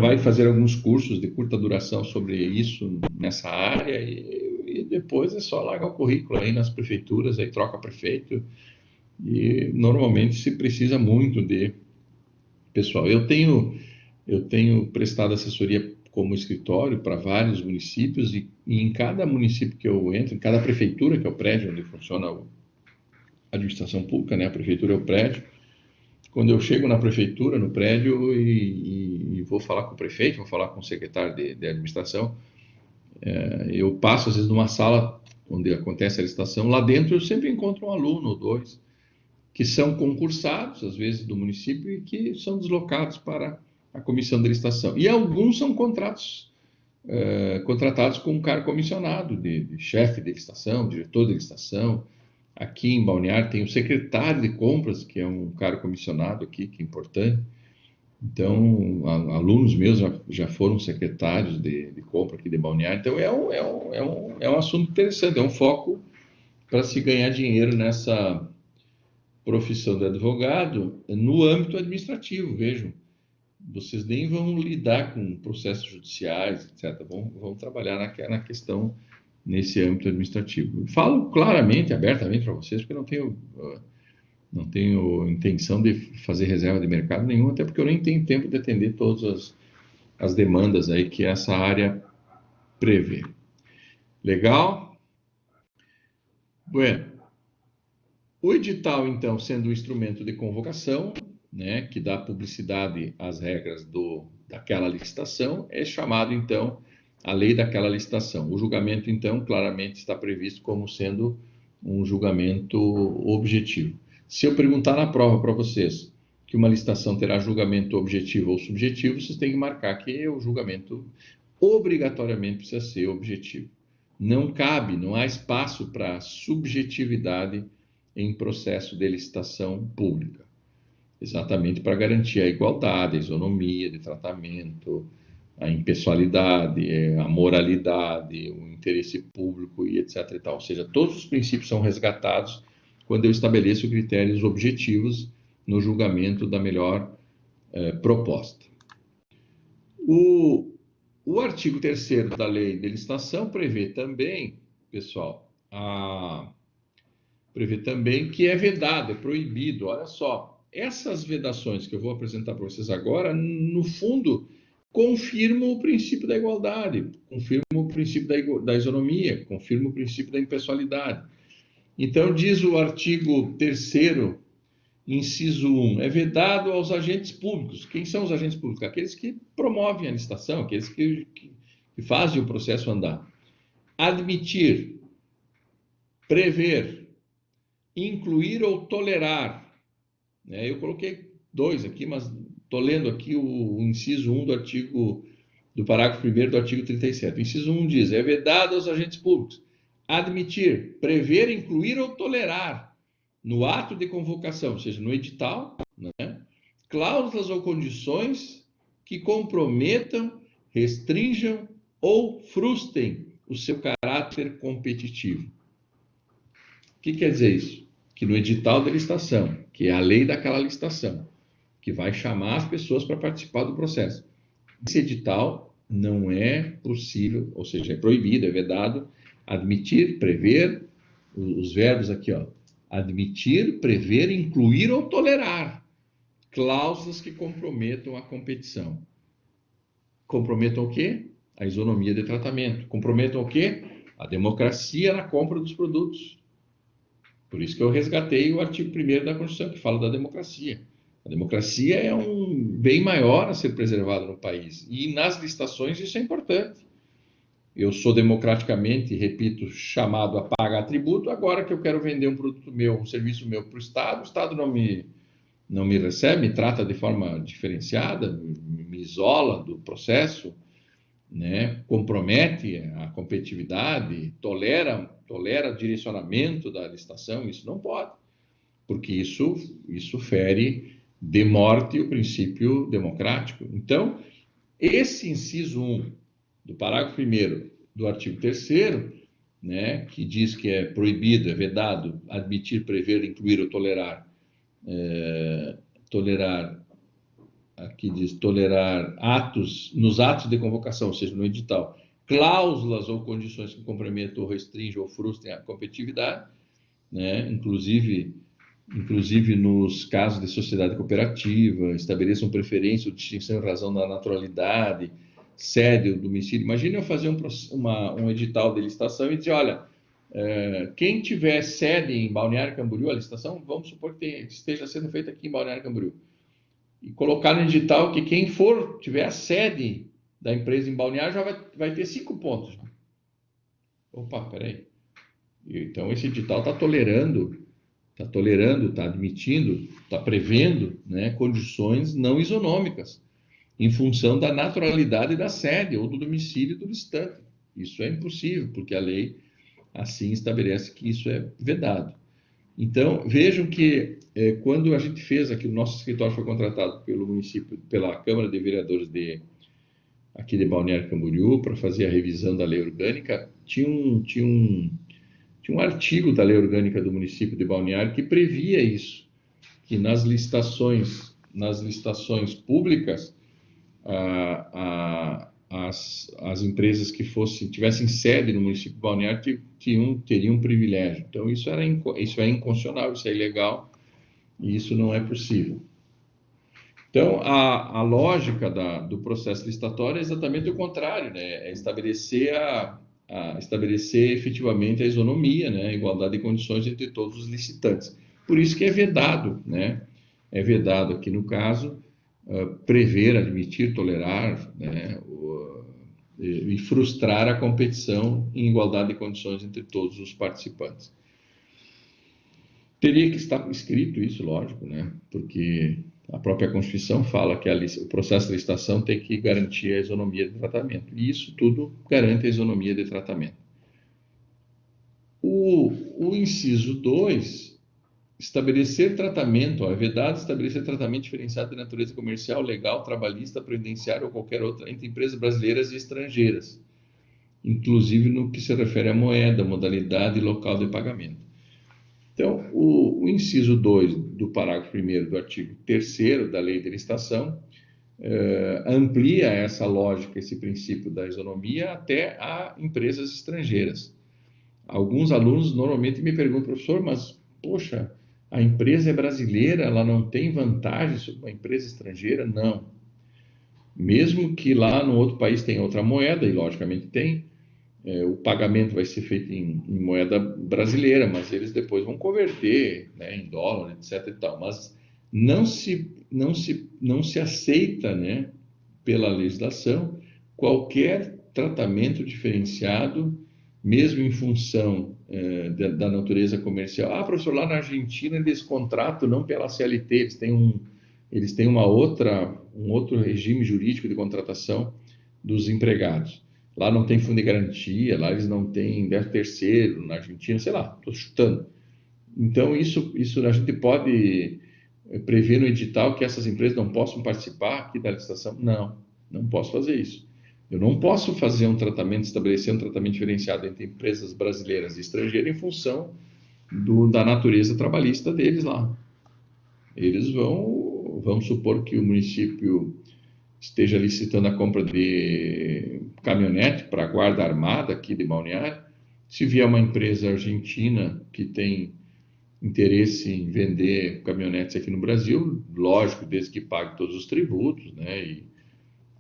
vai fazer alguns cursos de curta duração sobre isso nessa área e depois é só largar o currículo aí nas prefeituras, aí troca prefeito e normalmente se precisa muito de pessoal. Eu tenho prestado assessoria como escritório para vários municípios e em cada município que eu entro, em cada prefeitura, que é o prédio onde funciona a administração pública, né? A prefeitura é o prédio. Quando eu chego na prefeitura, no prédio, e vou falar com o prefeito, vou falar com o secretário de administração, eu passo, às vezes, numa sala onde acontece a licitação, lá dentro eu sempre encontro um aluno ou dois, que são concursados, às vezes, do município, e que são deslocados para a comissão de licitação. E alguns são contratados com um cargo comissionado, de chefe de licitação, diretor de licitação. Aqui em Balneário tem o secretário de compras, que é um cargo comissionado aqui, que é importante. Então, alunos meus já foram secretários de compra aqui de Balneário. Então, é um assunto interessante, é um foco para se ganhar dinheiro nessa profissão de advogado no âmbito administrativo, vejam. Vocês nem vão lidar com processos judiciais, etc. Vão trabalhar na questão nesse âmbito administrativo. Falo claramente, abertamente para vocês, porque não tenho intenção de fazer reserva de mercado nenhum, até porque eu nem tenho tempo de atender todas as demandas aí que essa área prevê. Legal? Bueno, o edital, então, sendo um instrumento de convocação, né, que dá publicidade às regras daquela licitação, é chamado, então, a lei daquela licitação. O julgamento, então, claramente está previsto como sendo um julgamento objetivo. Se eu perguntar na prova para vocês que uma licitação terá julgamento objetivo ou subjetivo, vocês têm que marcar que o julgamento obrigatoriamente precisa ser objetivo. Não cabe, não há espaço para subjetividade em processo de licitação pública. Exatamente para garantir a igualdade, a isonomia de tratamento, a impessoalidade, a moralidade, o interesse público e etc. e tal. Ou seja, todos os princípios são resgatados quando eu estabeleço critérios objetivos no julgamento da melhor proposta. O artigo 3º da Lei de Licitação prevê também, pessoal, prevê também que é vedado, é proibido. Olha só, essas vedações que eu vou apresentar para vocês agora, no fundo, confirmam o princípio da igualdade, confirmam o princípio da isonomia, confirmam o princípio da impessoalidade. Então, diz o artigo 3º, inciso 1, é vedado aos agentes públicos. Quem são os agentes públicos? Aqueles que promovem a licitação, aqueles que fazem o processo andar. Admitir, prever, incluir ou tolerar. Eu coloquei 2 aqui, mas estou lendo aqui o inciso 1 do parágrafo 1º do artigo 37. O inciso 1 diz, é vedado aos agentes públicos admitir, prever, incluir ou tolerar no ato de convocação, ou seja, no edital, cláusulas ou condições que comprometam, restringam ou frustrem o seu caráter competitivo. O que quer dizer isso? Que no edital da licitação, que é a lei daquela licitação, que vai chamar as pessoas para participar do processo, esse edital não é possível, ou seja, é proibido, é vedado, admitir, prever, os verbos aqui, admitir, prever, incluir ou tolerar cláusulas que comprometam a competição. Comprometam o quê? A isonomia de tratamento. Comprometam o quê? A democracia na compra dos produtos. Por isso que eu resgatei o artigo 1º da Constituição, que fala da democracia. A democracia é um bem maior a ser preservado no país. E nas licitações isso é importante. Eu sou democraticamente, repito, chamado a pagar tributo. Agora que eu quero vender um produto meu, um serviço meu para o Estado não me recebe, me trata de forma diferenciada, me isola do processo, compromete a competitividade, tolera direcionamento da licitação. Isso não pode, porque isso fere de morte o princípio democrático. Então, esse inciso 1 do parágrafo 1º do artigo 3º, que diz que é proibido, é vedado, admitir, prever, incluir ou tolerar, aqui diz tolerar nos atos de convocação, ou seja, no edital, cláusulas ou condições que comprometam ou restringam ou frustrem a competitividade, inclusive nos casos de sociedade cooperativa, estabeleçam preferência ou distinção em razão da naturalidade, sede ou domicílio. Imagina eu fazer um edital de licitação e dizer, olha, quem tiver sede em Balneário Camboriú, a licitação, vamos supor que esteja sendo feita aqui em Balneário Camboriú, e colocar no edital que quem tiver a sede da empresa em Balneário já vai ter 5 pontos. Opa, peraí. Então esse edital está tolerando, está admitindo, está prevendo condições não isonômicas, em função da naturalidade da sede ou do domicílio do licitante. Isso é impossível, porque a lei assim estabelece que isso é vedado. Então, vejam que quando a gente fez aqui, o nosso escritório foi contratado pelo município, pela Câmara de Vereadores aqui de Balneário Camboriú, para fazer a revisão da lei orgânica, tinha um artigo da lei orgânica do município de Balneário que previa isso, que nas licitações públicas, as empresas que tivessem sede no município de Balneário teriam um privilégio. Então, isso é inconstitucional, isso é ilegal, e isso não é possível. Então, a lógica do processo licitatório é exatamente o contrário, é estabelecer efetivamente a isonomia, a igualdade de condições entre todos os licitantes. Por isso que é vedado, é vedado aqui no caso, prever, admitir, tolerar, e frustrar a competição em igualdade de condições entre todos os participantes. Teria que estar escrito isso, lógico, porque a própria Constituição fala que o processo de licitação tem que garantir a isonomia de tratamento, e isso tudo garante a isonomia de tratamento. O inciso 2, estabelecer tratamento, é vedado estabelecer tratamento diferenciado de natureza comercial, legal, trabalhista, previdenciária ou qualquer outra entre empresas brasileiras e estrangeiras, inclusive no que se refere à moeda, modalidade e local de pagamento. Então, o inciso 2 do parágrafo 1º do artigo 3º da lei de licitação amplia essa lógica, esse princípio da isonomia até a empresas estrangeiras. Alguns alunos normalmente me perguntam, professor, mas, poxa, a empresa é brasileira, ela não tem vantagem sobre uma empresa estrangeira? Não. Mesmo que lá no outro país tenha outra moeda, e logicamente tem, o pagamento vai ser feito em moeda brasileira, mas eles depois vão converter, né, em dólar, etc. e tal. Mas não se aceita, né, pela legislação qualquer tratamento diferenciado, mesmo em função da natureza comercial. Ah, professor, lá na Argentina eles contratam não pela CLT, eles têm um outro regime jurídico de contratação dos empregados. Lá não tem fundo de garantia, lá eles não têm 13º, na Argentina, sei lá, estou chutando. Então, isso a gente pode prever no edital que essas empresas não possam participar aqui da licitação? Não posso fazer isso. Eu não posso fazer estabelecer um tratamento diferenciado entre empresas brasileiras e estrangeiras em função da natureza trabalhista deles lá. Eles vamos supor que o município esteja licitando a compra de caminhonete para a Guarda Armada aqui de Balneário. Se vier uma empresa argentina que tem interesse em vender caminhonetes aqui no Brasil, lógico, desde que pague todos os tributos, né?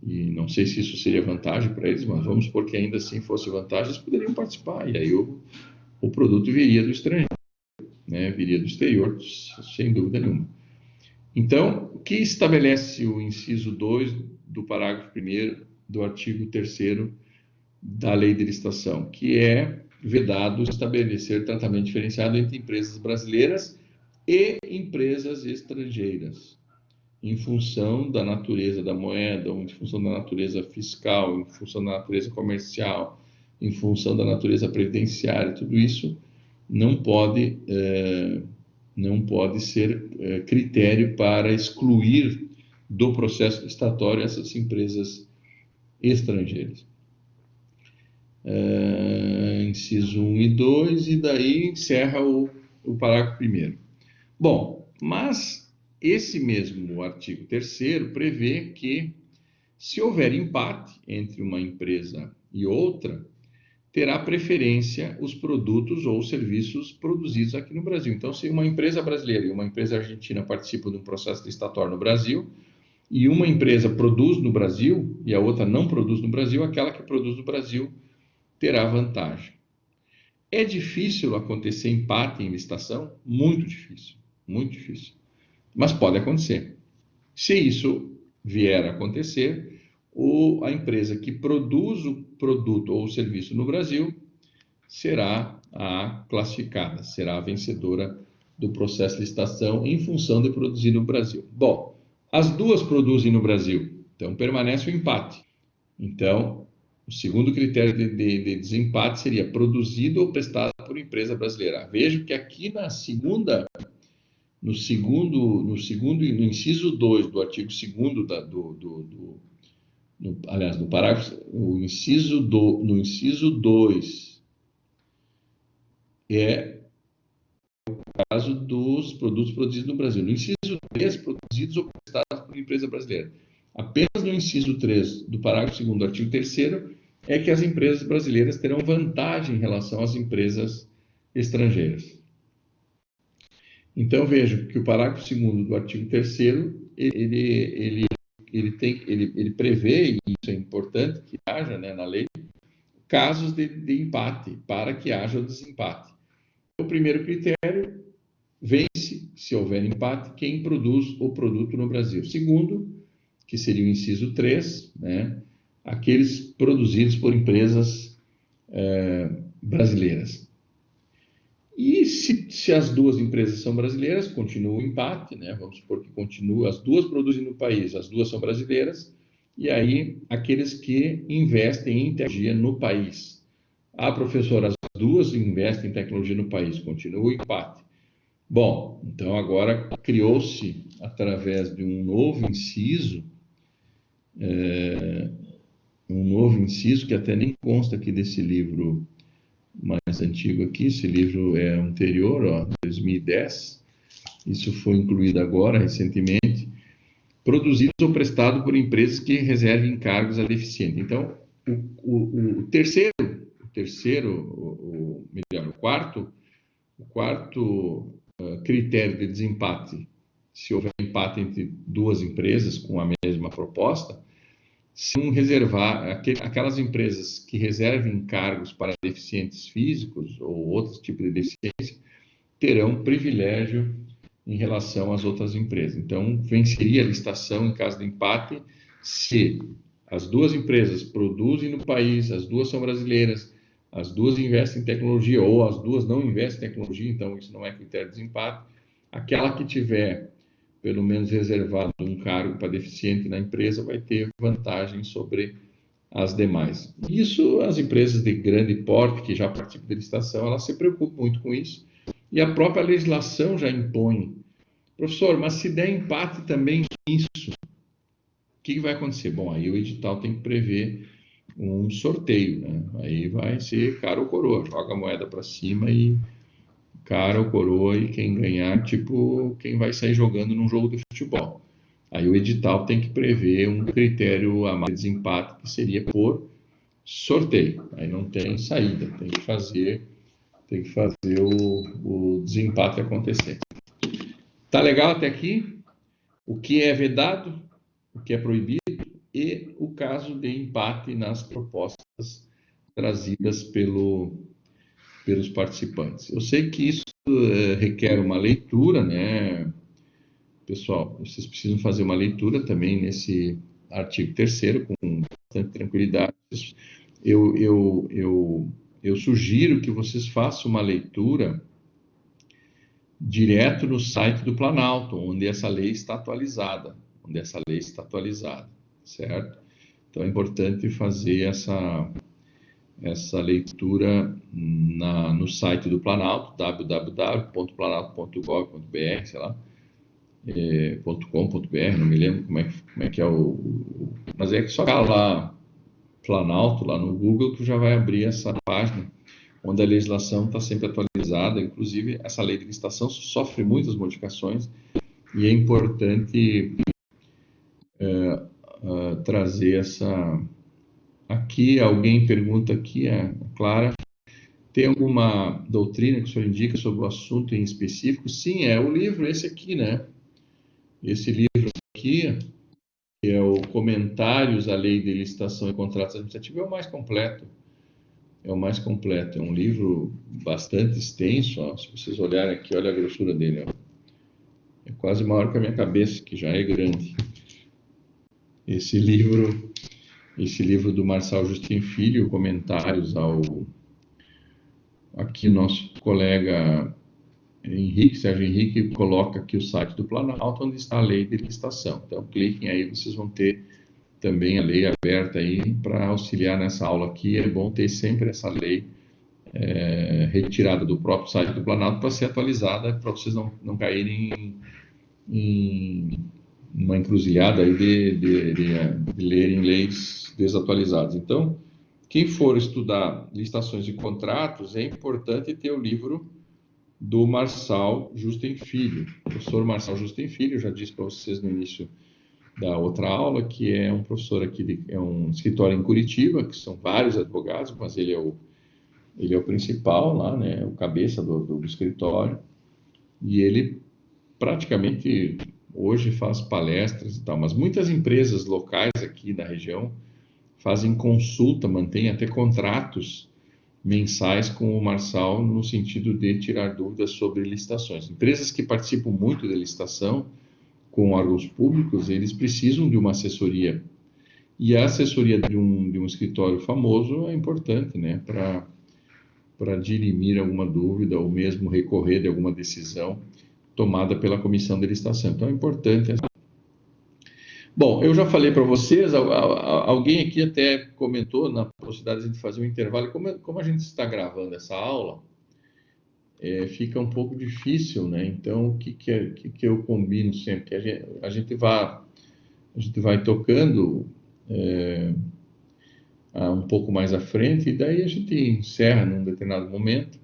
E não sei se isso seria vantagem para eles, mas vamos supor que ainda assim fosse vantagem, eles poderiam participar, e aí o produto viria do estrangeiro, né? Viria do exterior, sem dúvida nenhuma. Então, o que estabelece o inciso 2 do parágrafo 1º do artigo 3º da Lei de Licitação, que é vedado estabelecer tratamento diferenciado entre empresas brasileiras e empresas estrangeiras, em função da natureza da moeda, em função da natureza fiscal, em função da natureza comercial, em função da natureza previdenciária. Tudo isso não pode ser critério para excluir do processo licitatório essas empresas estrangeiras. Inciso 1 e 2, e daí encerra o parágrafo 1º. Bom, mas esse mesmo artigo 3º prevê que, se houver empate entre uma empresa e outra, terá preferência os produtos ou serviços produzidos aqui no Brasil. Então, se uma empresa brasileira e uma empresa argentina participam de um processo licitatório no Brasil, e uma empresa produz no Brasil e a outra não produz no Brasil, aquela que produz no Brasil terá vantagem. É difícil acontecer empate em licitação? Muito difícil, muito difícil. Mas pode acontecer. Se isso vier a acontecer, a empresa que produz o produto ou o serviço no Brasil será a classificada, será a vencedora do processo de licitação em função de produzir no Brasil. Bom, as duas produzem no Brasil, então permanece o empate. Então, o segundo critério de desempate seria produzido ou prestado por empresa brasileira. Vejo que aqui no inciso 2 do artigo 2º do parágrafo, no inciso 2 é o caso dos produtos produzidos no Brasil. No inciso 3, produzidos ou prestados por empresa brasileira. Apenas no inciso 3 do parágrafo 2º do artigo 3º é que as empresas brasileiras terão vantagem em relação às empresas estrangeiras. Então, vejo que o parágrafo 2º do artigo 3º, ele prevê, e isso é importante que haja, né, na lei, casos de empate, para que haja o desempate. O primeiro critério, vence, se houver empate, quem produz o produto no Brasil. Segundo, que seria o inciso 3, né, aqueles produzidos por empresas brasileiras. E se as duas empresas são brasileiras, continua o empate, né? Vamos supor que continua, as duas produzem no país, as duas são brasileiras, e aí aqueles que investem em tecnologia no país. Ah, professor, as duas investem em tecnologia no país, continua o empate. Bom, então agora criou-se, através de um novo inciso que até nem consta aqui desse livro mais antigo aqui, esse livro é anterior, 2010, isso foi incluído agora, recentemente, produzidos ou prestados por empresas que reservem encargos a deficiente. Então, o quarto critério de desempate, se houver empate entre duas empresas com a mesma proposta, se não reservar, aquelas empresas que reservem cargos para deficientes físicos ou outros tipos de deficiência, terão privilégio em relação às outras empresas. Então, venceria a licitação em caso de empate se as duas empresas produzem no país, as duas são brasileiras, as duas investem em tecnologia ou as duas não investem em tecnologia, então isso não é critério de desempate. Aquela que tiver, pelo menos, reservado um cargo para deficiente na empresa vai ter vantagem sobre as demais. Isso, as empresas de grande porte, que já participam da licitação, elas se preocupam muito com isso. E a própria legislação já impõe. Professor, mas se der empate também nisso, o que vai acontecer? Bom, aí o edital tem que prever um sorteio, né? Aí vai ser cara ou coroa, joga a moeda para cima e cara ou coroa, e quem ganhar, tipo, quem vai sair jogando num jogo de futebol. Aí o edital tem que prever um critério a mais de desempate, que seria por sorteio. Aí não tem saída, tem que fazer o desempate acontecer. Tá legal até aqui? O que é vedado, o que é proibido e o caso de empate nas propostas trazidas pelos participantes. Eu sei que isso requer uma leitura, né? Pessoal, vocês precisam fazer uma leitura também nesse artigo 3º com bastante tranquilidade. Eu sugiro que vocês façam uma leitura direto no site do Planalto, onde essa lei está atualizada, certo? Então é importante fazer essa leitura no site do Planalto, www.planalto.gov.br, sei lá, .com.br, não me lembro como é que é mas é que só lá Planalto, lá no Google, que já vai abrir essa página, onde a legislação está sempre atualizada. Inclusive, essa lei de licitação sofre muitas modificações e é importante trazer essa... Aqui, alguém pergunta aqui, a Clara, tem alguma doutrina que o senhor indica sobre o assunto em específico? Sim, é o livro, esse aqui, né? Esse livro aqui, que é o Comentários à Lei de Licitação e Contratos Administrativos, é o mais completo. É um livro bastante extenso, ó. Se vocês olharem aqui, olha a grossura dele, ó. É quase maior que a minha cabeça, que já é grande. Esse livro do Marçal Justin Filho, Comentários aqui nosso colega Sérgio Henrique, coloca aqui o site do Planalto, onde está a lei de licitação. Então, cliquem aí, vocês vão ter também a lei aberta aí para auxiliar nessa aula aqui. É bom ter sempre essa lei retirada do próprio site do Planalto para ser atualizada, para vocês não caírem em uma encruzilhada aí de lerem leis desatualizadas. Então, quem for estudar licitações e contratos, é importante ter o livro do Marçal Justin Filho. O professor Marçal Justin Filho, eu já disse para vocês no início da outra aula, que é um professor aqui, é um escritório em Curitiba, que são vários advogados, mas ele é o principal lá, né, o cabeça do escritório, e ele praticamente hoje faz palestras e tal, mas muitas empresas locais aqui da região fazem consulta, mantêm até contratos mensais com o Marçal no sentido de tirar dúvidas sobre licitações. Empresas que participam muito da licitação com órgãos públicos, eles precisam de uma assessoria. E a assessoria de um escritório famoso é importante, né, para dirimir alguma dúvida ou mesmo recorrer de alguma decisão tomada pela comissão de licitação. Então é importante. Bom, eu já falei para vocês, alguém aqui até comentou na possibilidade de fazer um intervalo. Como a gente está gravando essa aula, fica um pouco difícil, né? Então, o que eu combino sempre? Que a gente vai tocando um pouco mais à frente, e daí a gente encerra num determinado momento,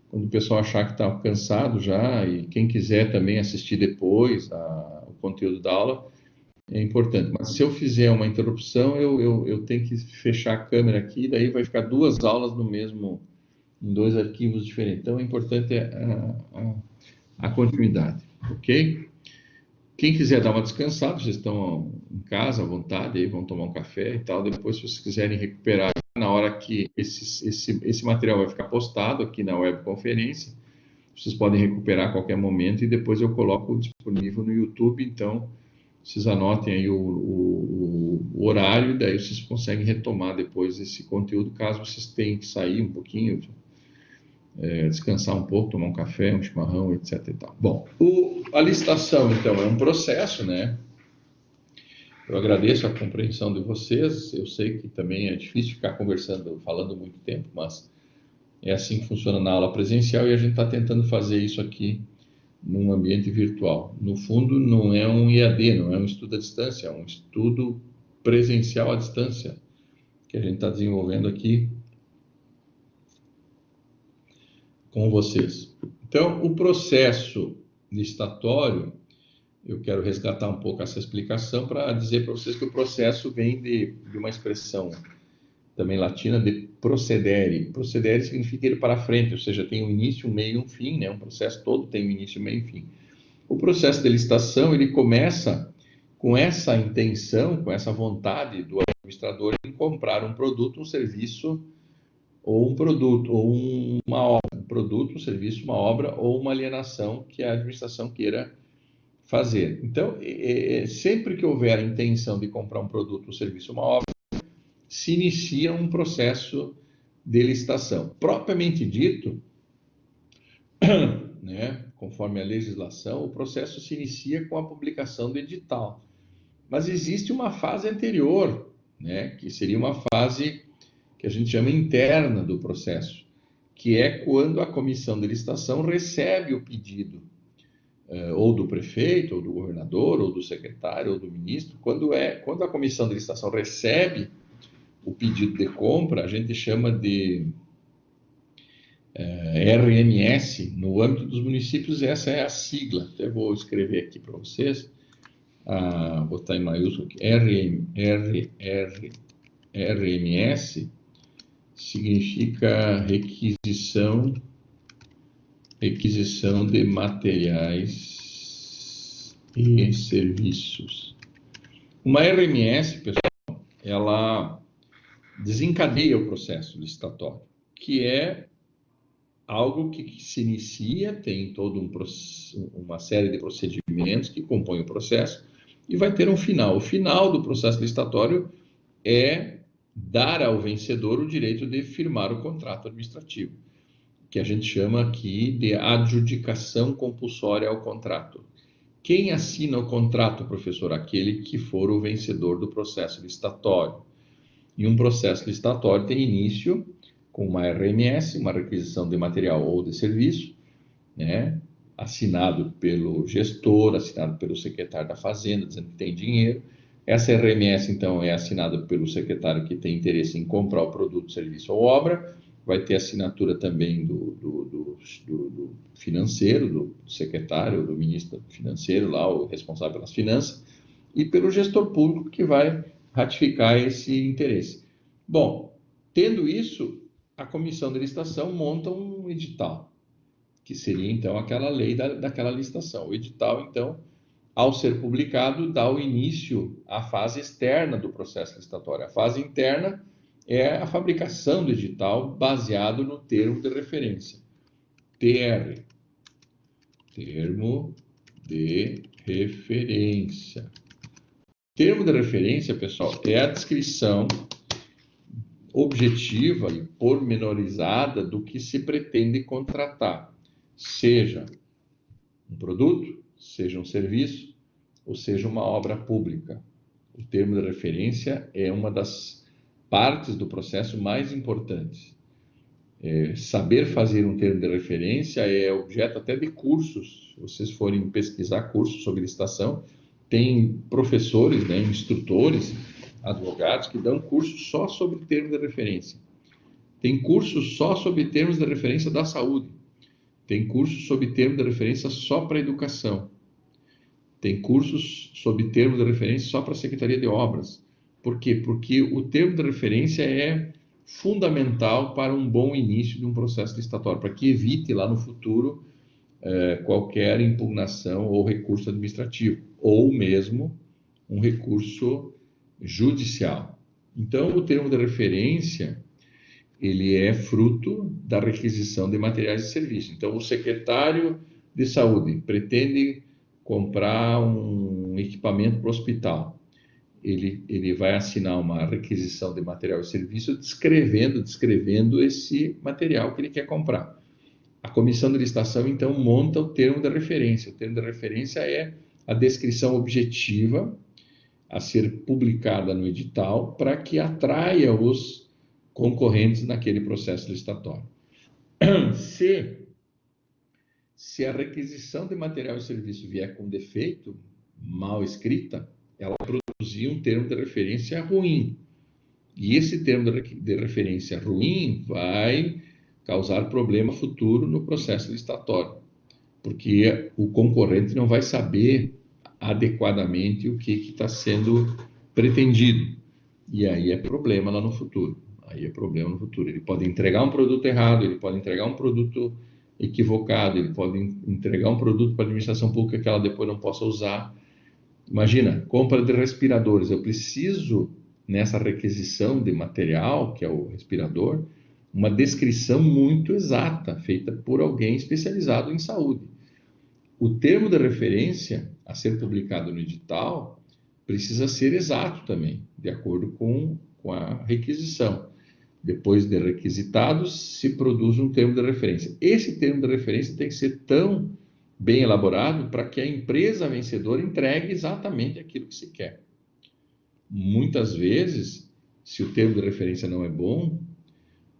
quando o pessoal achar que está cansado já, e quem quiser também assistir depois o conteúdo da aula, é importante. Mas se eu fizer uma interrupção, eu tenho que fechar a câmera aqui, e daí vai ficar 2 aulas em 2 arquivos diferentes. Então, é importante a continuidade, ok? Quem quiser dar uma descansada, vocês estão em casa à vontade, aí vão tomar um café e tal. Depois, se vocês quiserem recuperar, na hora que esse material vai ficar postado aqui na webconferência, vocês podem recuperar a qualquer momento e depois eu coloco disponível no YouTube. Então, vocês anotem aí o horário, e daí vocês conseguem retomar depois esse conteúdo, caso vocês tenham que sair um pouquinho, descansar um pouco, tomar um café, um chimarrão, etc. e tal. Bom, a licitação, então, é um processo, né? Eu agradeço a compreensão de vocês. Eu sei que também é difícil ficar conversando, falando muito tempo, mas é assim que funciona na aula presencial e a gente está tentando fazer isso aqui num ambiente virtual. No fundo, não é um IAD, não é um estudo à distância, é um estudo presencial à distância que a gente está desenvolvendo aqui com vocês. Então, o processo licitatório, eu quero resgatar um pouco essa explicação para dizer para vocês que o processo vem de uma expressão também latina de procedere. Procedere significa ir para frente, ou seja, tem um início, um meio e um fim, né? Um processo todo tem um início, um meio e fim. O processo de licitação, ele começa com essa intenção, com essa vontade do administrador em comprar um produto, um serviço, ou um produto, ou uma obra, um produto, um serviço, uma obra, ou uma alienação que a administração queira fazer. Então, sempre que houver a intenção de comprar um produto, um serviço, uma obra, se inicia um processo de licitação. Propriamente dito, né, conforme a legislação, o processo se inicia com a publicação do edital. Mas existe uma fase anterior, né, que seria uma fase que a gente chama interna do processo, que é quando a comissão de licitação recebe o pedido, ou do prefeito, ou do governador, ou do secretário, ou do ministro. Quando a comissão de licitação recebe o pedido de compra, a gente chama de RMS. No âmbito dos municípios, essa é a sigla. Até vou escrever aqui para vocês, botar em maiúsculo aqui, RMS significa requisição de materiais e serviços. Uma RMS, pessoal, ela desencadeia o processo licitatório, que é algo que se inicia, tem toda uma série de procedimentos que compõem o processo e vai ter um final. O final do processo licitatório é dar ao vencedor o direito de firmar o contrato administrativo, que a gente chama aqui de adjudicação compulsória ao contrato. Quem assina o contrato, professor? Aquele que for o vencedor do processo licitatório. E um processo licitatório tem início com uma RMS, uma requisição de material ou de serviço, né? Assinado pelo gestor, assinado pelo secretário da Fazenda, dizendo que tem dinheiro. Essa RMS, então, é assinada pelo secretário que tem interesse em comprar o produto, serviço ou obra. Vai ter assinatura também do financeiro, do secretário, do ministro financeiro, lá, o responsável pelas finanças, e pelo gestor público que vai ratificar esse interesse. Bom, tendo isso, a comissão de licitação monta um edital, que seria, então, aquela lei daquela licitação. O edital, então, ao ser publicado, dá o início à fase externa do processo licitatório. A fase interna é a fabricação do edital baseado no termo de referência. TR, termo de referência. Termo de referência, pessoal, é a descrição objetiva e pormenorizada do que se pretende contratar, seja um produto, seja um serviço, ou seja uma obra pública. O termo de referência é uma das partes do processo mais importantes. Saber fazer um termo de referência é objeto até de cursos. Se vocês forem pesquisar cursos sobre licitação, tem professores, né, instrutores, advogados que dão cursos só sobre termos de referência. Tem cursos só sobre termos de referência da saúde. Tem cursos sobre termos de referência só para a educação. Tem cursos sobre termos de referência só para a Secretaria de Obras. Por quê? Porque o termo de referência é fundamental para um bom início de um processo licitatório, para que evite lá no futuro qualquer impugnação ou recurso administrativo. ou mesmo um recurso judicial. Então, o termo de referência, ele é fruto da requisição de materiais e serviços. Então, o secretário de saúde pretende comprar um equipamento para o hospital. Ele vai assinar uma requisição de material e serviço descrevendo esse material que ele quer comprar. A comissão de licitação, então, monta o termo de referência. O termo de referência é a descrição objetiva a ser publicada no edital para que atraia os concorrentes naquele processo licitatório. Se a requisição de material e serviço vier com defeito, mal escrita, ela produzir um termo de referência ruim. E esse termo de referência ruim vai causar problema futuro no processo licitatório, porque o concorrente não vai saber adequadamente o que está sendo pretendido. E aí é problema lá no futuro. Ele pode entregar um produto errado, ele pode entregar um produto equivocado, ele pode entregar um produto para a administração pública que ela depois não possa usar. Imagina, compra de respiradores. Eu preciso, nessa requisição de material, que é o respirador, uma descrição muito exata, feita por alguém especializado em saúde. O termo de referência a ser publicado no edital precisa ser exato também, de acordo com a requisição. Depois de requisitados, se produz um termo de referência. Esse termo de referência tem que ser tão bem elaborado para que a empresa vencedora entregue exatamente aquilo que se quer. Muitas vezes, se o termo de referência não é bom,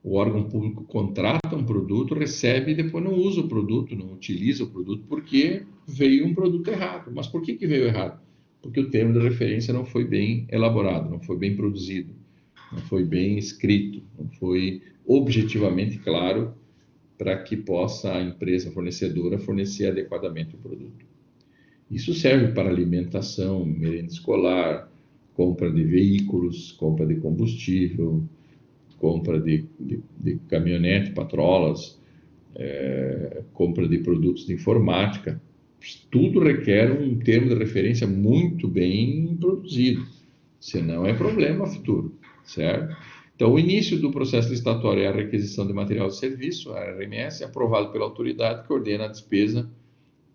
o órgão público contrata um produto, recebe e depois não usa o produto, não utiliza o produto, porque veio um produto errado. Mas por que veio errado? Porque o termo de referência não foi bem elaborado, não foi bem produzido, não foi bem escrito, não foi objetivamente claro para que possa a empresa fornecedora fornecer adequadamente o produto. Isso serve para alimentação, merenda escolar, compra de veículos, compra de combustível, compra de caminhonete, patrolas, compra de produtos de informática. Tudo requer um termo de referência muito bem produzido, senão é problema futuro, certo? Então, o início do processo licitatório é a requisição de material de serviço, a RMS, aprovado pela autoridade que ordena a despesa,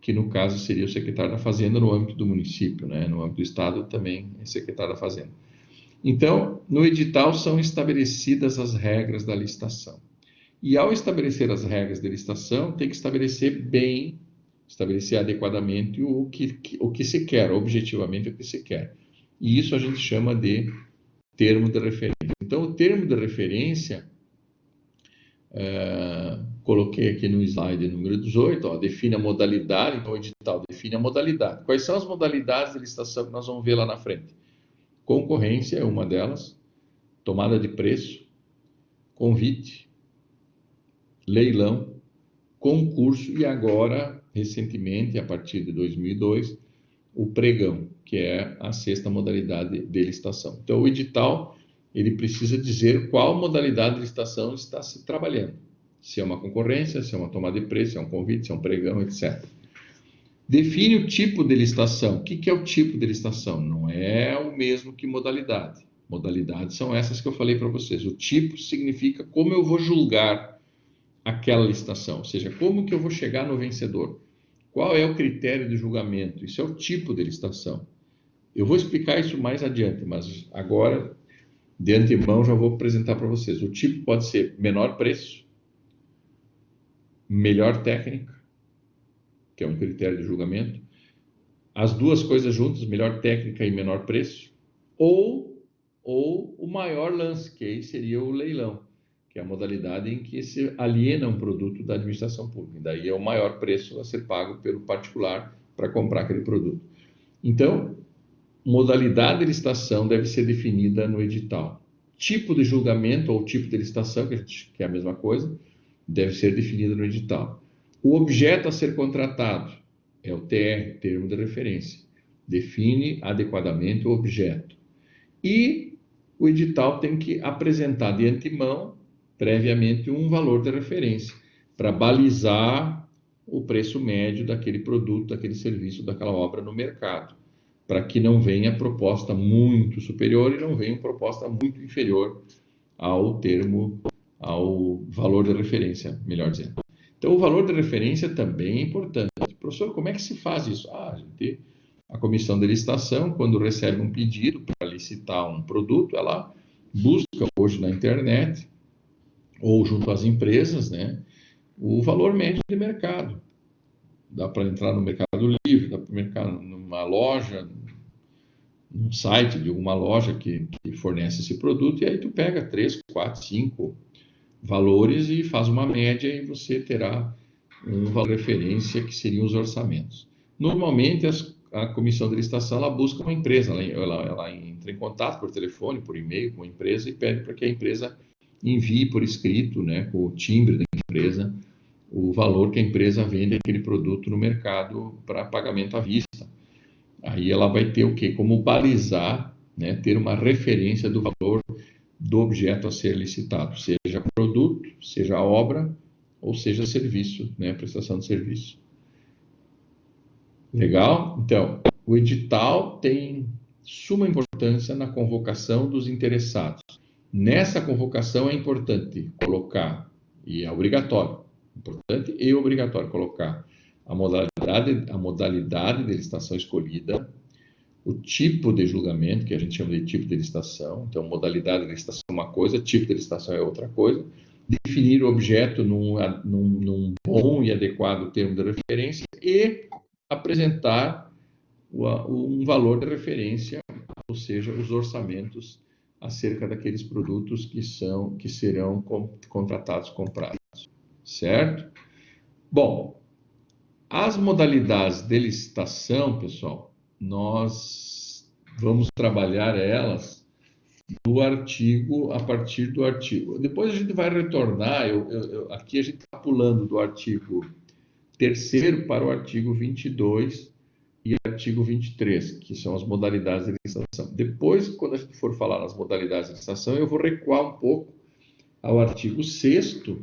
que no caso seria o secretário da Fazenda no âmbito do município, né? No âmbito do Estado também é secretário da Fazenda. Então, no edital são estabelecidas as regras da licitação. E ao estabelecer as regras da licitação, tem que estabelecer adequadamente o que se quer, objetivamente o que se quer. E isso a gente chama de termo de referência. Então, o termo de referência, coloquei aqui no slide número 18, define a modalidade, então o edital define a modalidade. Quais são as modalidades de licitação que nós vamos ver lá na frente? Concorrência é uma delas, tomada de preço, convite, leilão, concurso e agora, recentemente, a partir de 2002, o pregão, que é a sexta modalidade de licitação. Então, o edital, ele precisa dizer qual modalidade de licitação está se trabalhando. Se é uma concorrência, se é uma tomada de preço, se é um convite, se é um pregão, etc. Define o tipo de licitação. O que é o tipo de licitação? Não é o mesmo que modalidade. Modalidades são essas que eu falei para vocês. O tipo significa como eu vou julgar aquela licitação, ou seja, como que eu vou chegar no vencedor. Qual é o critério de julgamento? Isso é o tipo de licitação. Eu vou explicar isso mais adiante, mas agora, de antemão, já vou apresentar para vocês. O tipo pode ser menor preço, melhor técnica, que é um critério de julgamento, as duas coisas juntas, melhor técnica e menor preço, ou o maior lance, que aí seria o leilão, que é a modalidade em que se aliena um produto da administração pública. Daí é o maior preço a ser pago pelo particular para comprar aquele produto. Então, modalidade de licitação deve ser definida no edital. Tipo de julgamento ou tipo de licitação, que é a mesma coisa, deve ser definida no edital. O objeto a ser contratado é o TR, termo de referência. Define adequadamente o objeto. E o edital tem que apresentar de antemão, previamente, um valor de referência para balizar o preço médio daquele produto, daquele serviço, daquela obra no mercado. para que não venha proposta muito superior e não venha proposta muito inferior ao termo, ao valor de referência, melhor dizendo. Então, o valor de referência também é importante. Professor, como é que se faz isso? A comissão de licitação, quando recebe um pedido para licitar um produto, ela busca hoje na internet ou junto às empresas, né, o valor médio de mercado. Dá para entrar no Mercado Livre, dá para entrar numa loja, num site de alguma loja que fornece esse produto, e aí tu pega 3, 4, 5 valores e faz uma média e você terá um valor de referência que seriam os orçamentos. Normalmente, a comissão de licitação ela busca uma empresa, ela entra em contato por telefone, por e-mail com a empresa e pede para que a empresa envie por escrito, né, com o timbre da empresa, o valor que a empresa vende aquele produto no mercado para pagamento à vista. Aí ela vai ter o quê? Como balizar, né, ter uma referência do valor do objeto a ser licitado, seja produto, seja obra ou seja serviço, né, prestação de serviço. Legal? Então, o edital tem suma importância na convocação dos interessados. Nessa convocação é importante colocar, e é obrigatório, importante e obrigatório colocar a modalidade de licitação escolhida, o tipo de julgamento, que a gente chama de tipo de licitação. Então, modalidade de licitação é uma coisa, tipo de licitação é outra coisa. Definir o objeto num bom e adequado termo de referência e apresentar um valor de referência, ou seja, os orçamentos acerca daqueles produtos que serão contratados, comprados. Certo? Bom, as modalidades de licitação, pessoal, nós vamos trabalhar elas a partir do artigo. Depois a gente vai retornar, aqui a gente está pulando do artigo 3º para o artigo 22 e artigo 23, que são as modalidades de licitação. Depois, quando a gente for falar nas modalidades de licitação, eu vou recuar um pouco ao artigo 6º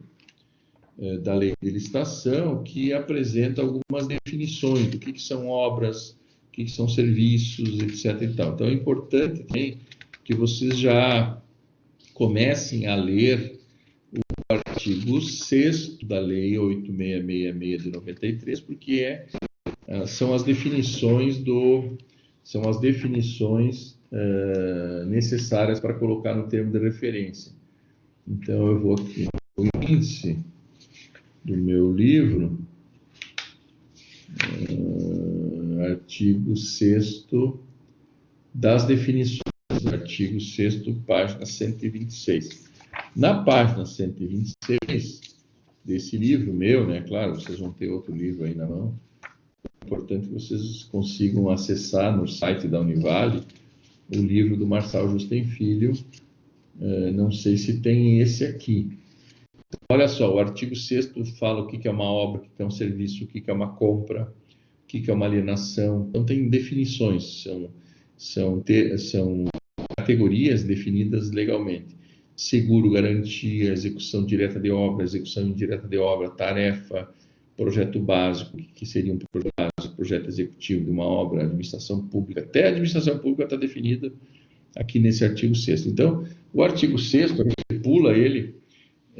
da lei de licitação, que apresenta algumas definições do que são obras, o que são serviços, etc. E tal. Então, é importante também que vocês já comecem a ler o artigo 6º da lei 8666 de 93, porque são as definições necessárias para colocar no termo de referência. Então, eu vou aqui no índice do meu livro, artigo 6º das definições, artigo 6º, página 126. Na página 126 desse livro meu, né, claro, vocês vão ter outro livro aí na mão, é importante que vocês consigam acessar no site da Univale o livro do Marçal Justem Filho, não sei se tem esse aqui. Olha só, o artigo 6º fala o que é uma obra, o que é um serviço, o que é uma compra, o que é uma alienação. Então, tem definições, são categorias definidas legalmente. Seguro, garantia, execução direta de obra, execução indireta de obra, tarefa, projeto básico, que seria um projeto básico, projeto executivo de uma obra, administração pública. Até a administração pública está definida aqui nesse artigo 6º. Então, o artigo 6º, a gente pula ele,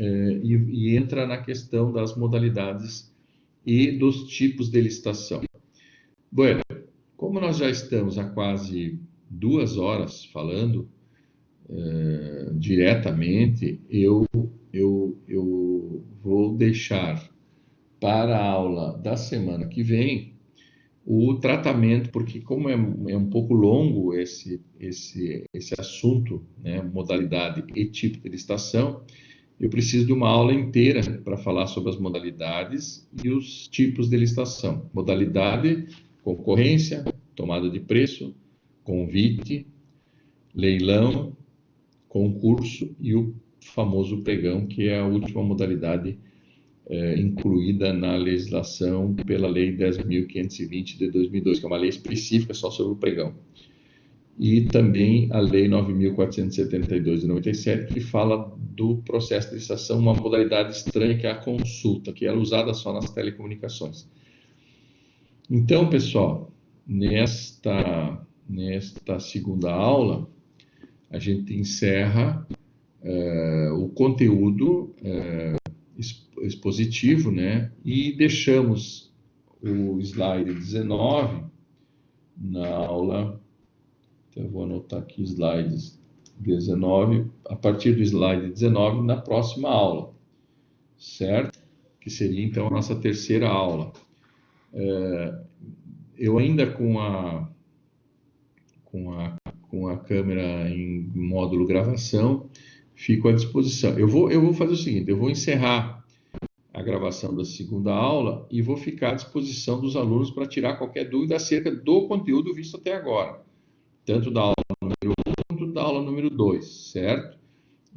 e entra na questão das modalidades e dos tipos de licitação. Bueno, como nós já estamos há quase 2 horas falando diretamente, eu vou deixar para a aula da semana que vem o tratamento, porque como é um pouco longo esse assunto, né, modalidade e tipo de licitação, eu preciso de uma aula inteira para falar sobre as modalidades e os tipos de licitação. Modalidade, concorrência, tomada de preço, convite, leilão, concurso e o famoso pregão, que é a última modalidade incluída na legislação pela Lei 10.520 de 2002, que é uma lei específica só sobre o pregão. E também a Lei 9.472 de 97, que fala do processo de licitação, uma modalidade estranha que é a consulta, que é usada só nas telecomunicações. Então, pessoal, nesta nesta segunda aula, a gente encerra o conteúdo expositivo, né? E deixamos o slide 19 na aula. Então, eu vou anotar aqui slides 19, a partir do slide 19, na próxima aula, certo? Que seria, então, a nossa terceira aula. Eu ainda com a câmera em módulo gravação, fico à disposição. Eu vou fazer o seguinte, eu vou encerrar a gravação da segunda aula e vou ficar à disposição dos alunos para tirar qualquer dúvida acerca do conteúdo visto até agora, tanto da aula número 1 quanto da aula número 2, certo?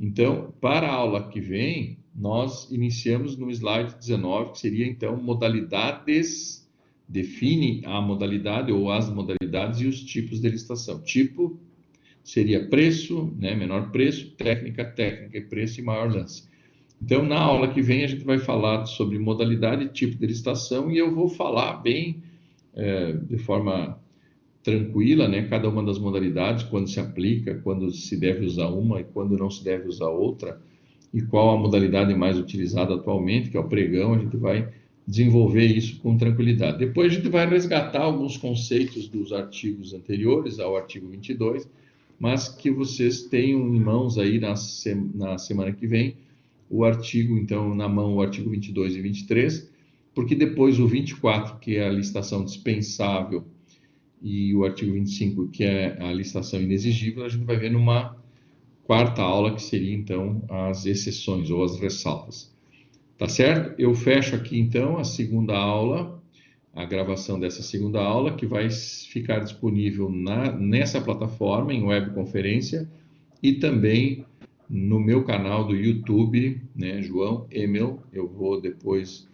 Então, para a aula que vem, nós iniciamos no slide 19, que seria, então, modalidades, define a modalidade ou as modalidades e os tipos de licitação. Tipo seria preço, né, menor preço, técnica e preço e maior lance. Então, na aula que vem, a gente vai falar sobre modalidade e tipo de licitação e eu vou falar bem, de forma tranquila, né, cada uma das modalidades, quando se aplica, quando se deve usar uma e quando não se deve usar outra, e qual a modalidade mais utilizada atualmente, que é o pregão, a gente vai desenvolver isso com tranquilidade. Depois a gente vai resgatar alguns conceitos dos artigos anteriores ao artigo 22, mas que vocês tenham em mãos aí na semana que vem, o artigo, então, na mão, o artigo 22 e 23, porque depois o 24, que é a licitação dispensável, e o artigo 25, que é a licitação inexigível, a gente vai ver numa quarta aula, que seria, então, as exceções ou as ressalvas. Tá certo? Eu fecho aqui, então, a segunda aula, a gravação dessa segunda aula, que vai ficar disponível nessa plataforma, em webconferência, e também no meu canal do YouTube, né, João Emel. Eu vou depois,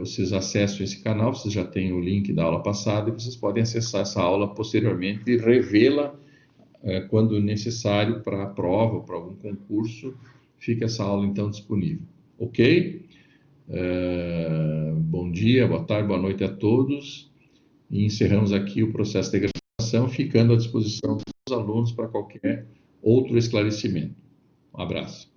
vocês acessam esse canal, vocês já têm o link da aula passada, e vocês podem acessar essa aula posteriormente e revê-la quando necessário para a prova, para algum concurso, fica essa aula então disponível. Ok? Bom dia, boa tarde, boa noite a todos. E encerramos aqui o processo de gravação, ficando à disposição dos alunos para qualquer outro esclarecimento. Um abraço.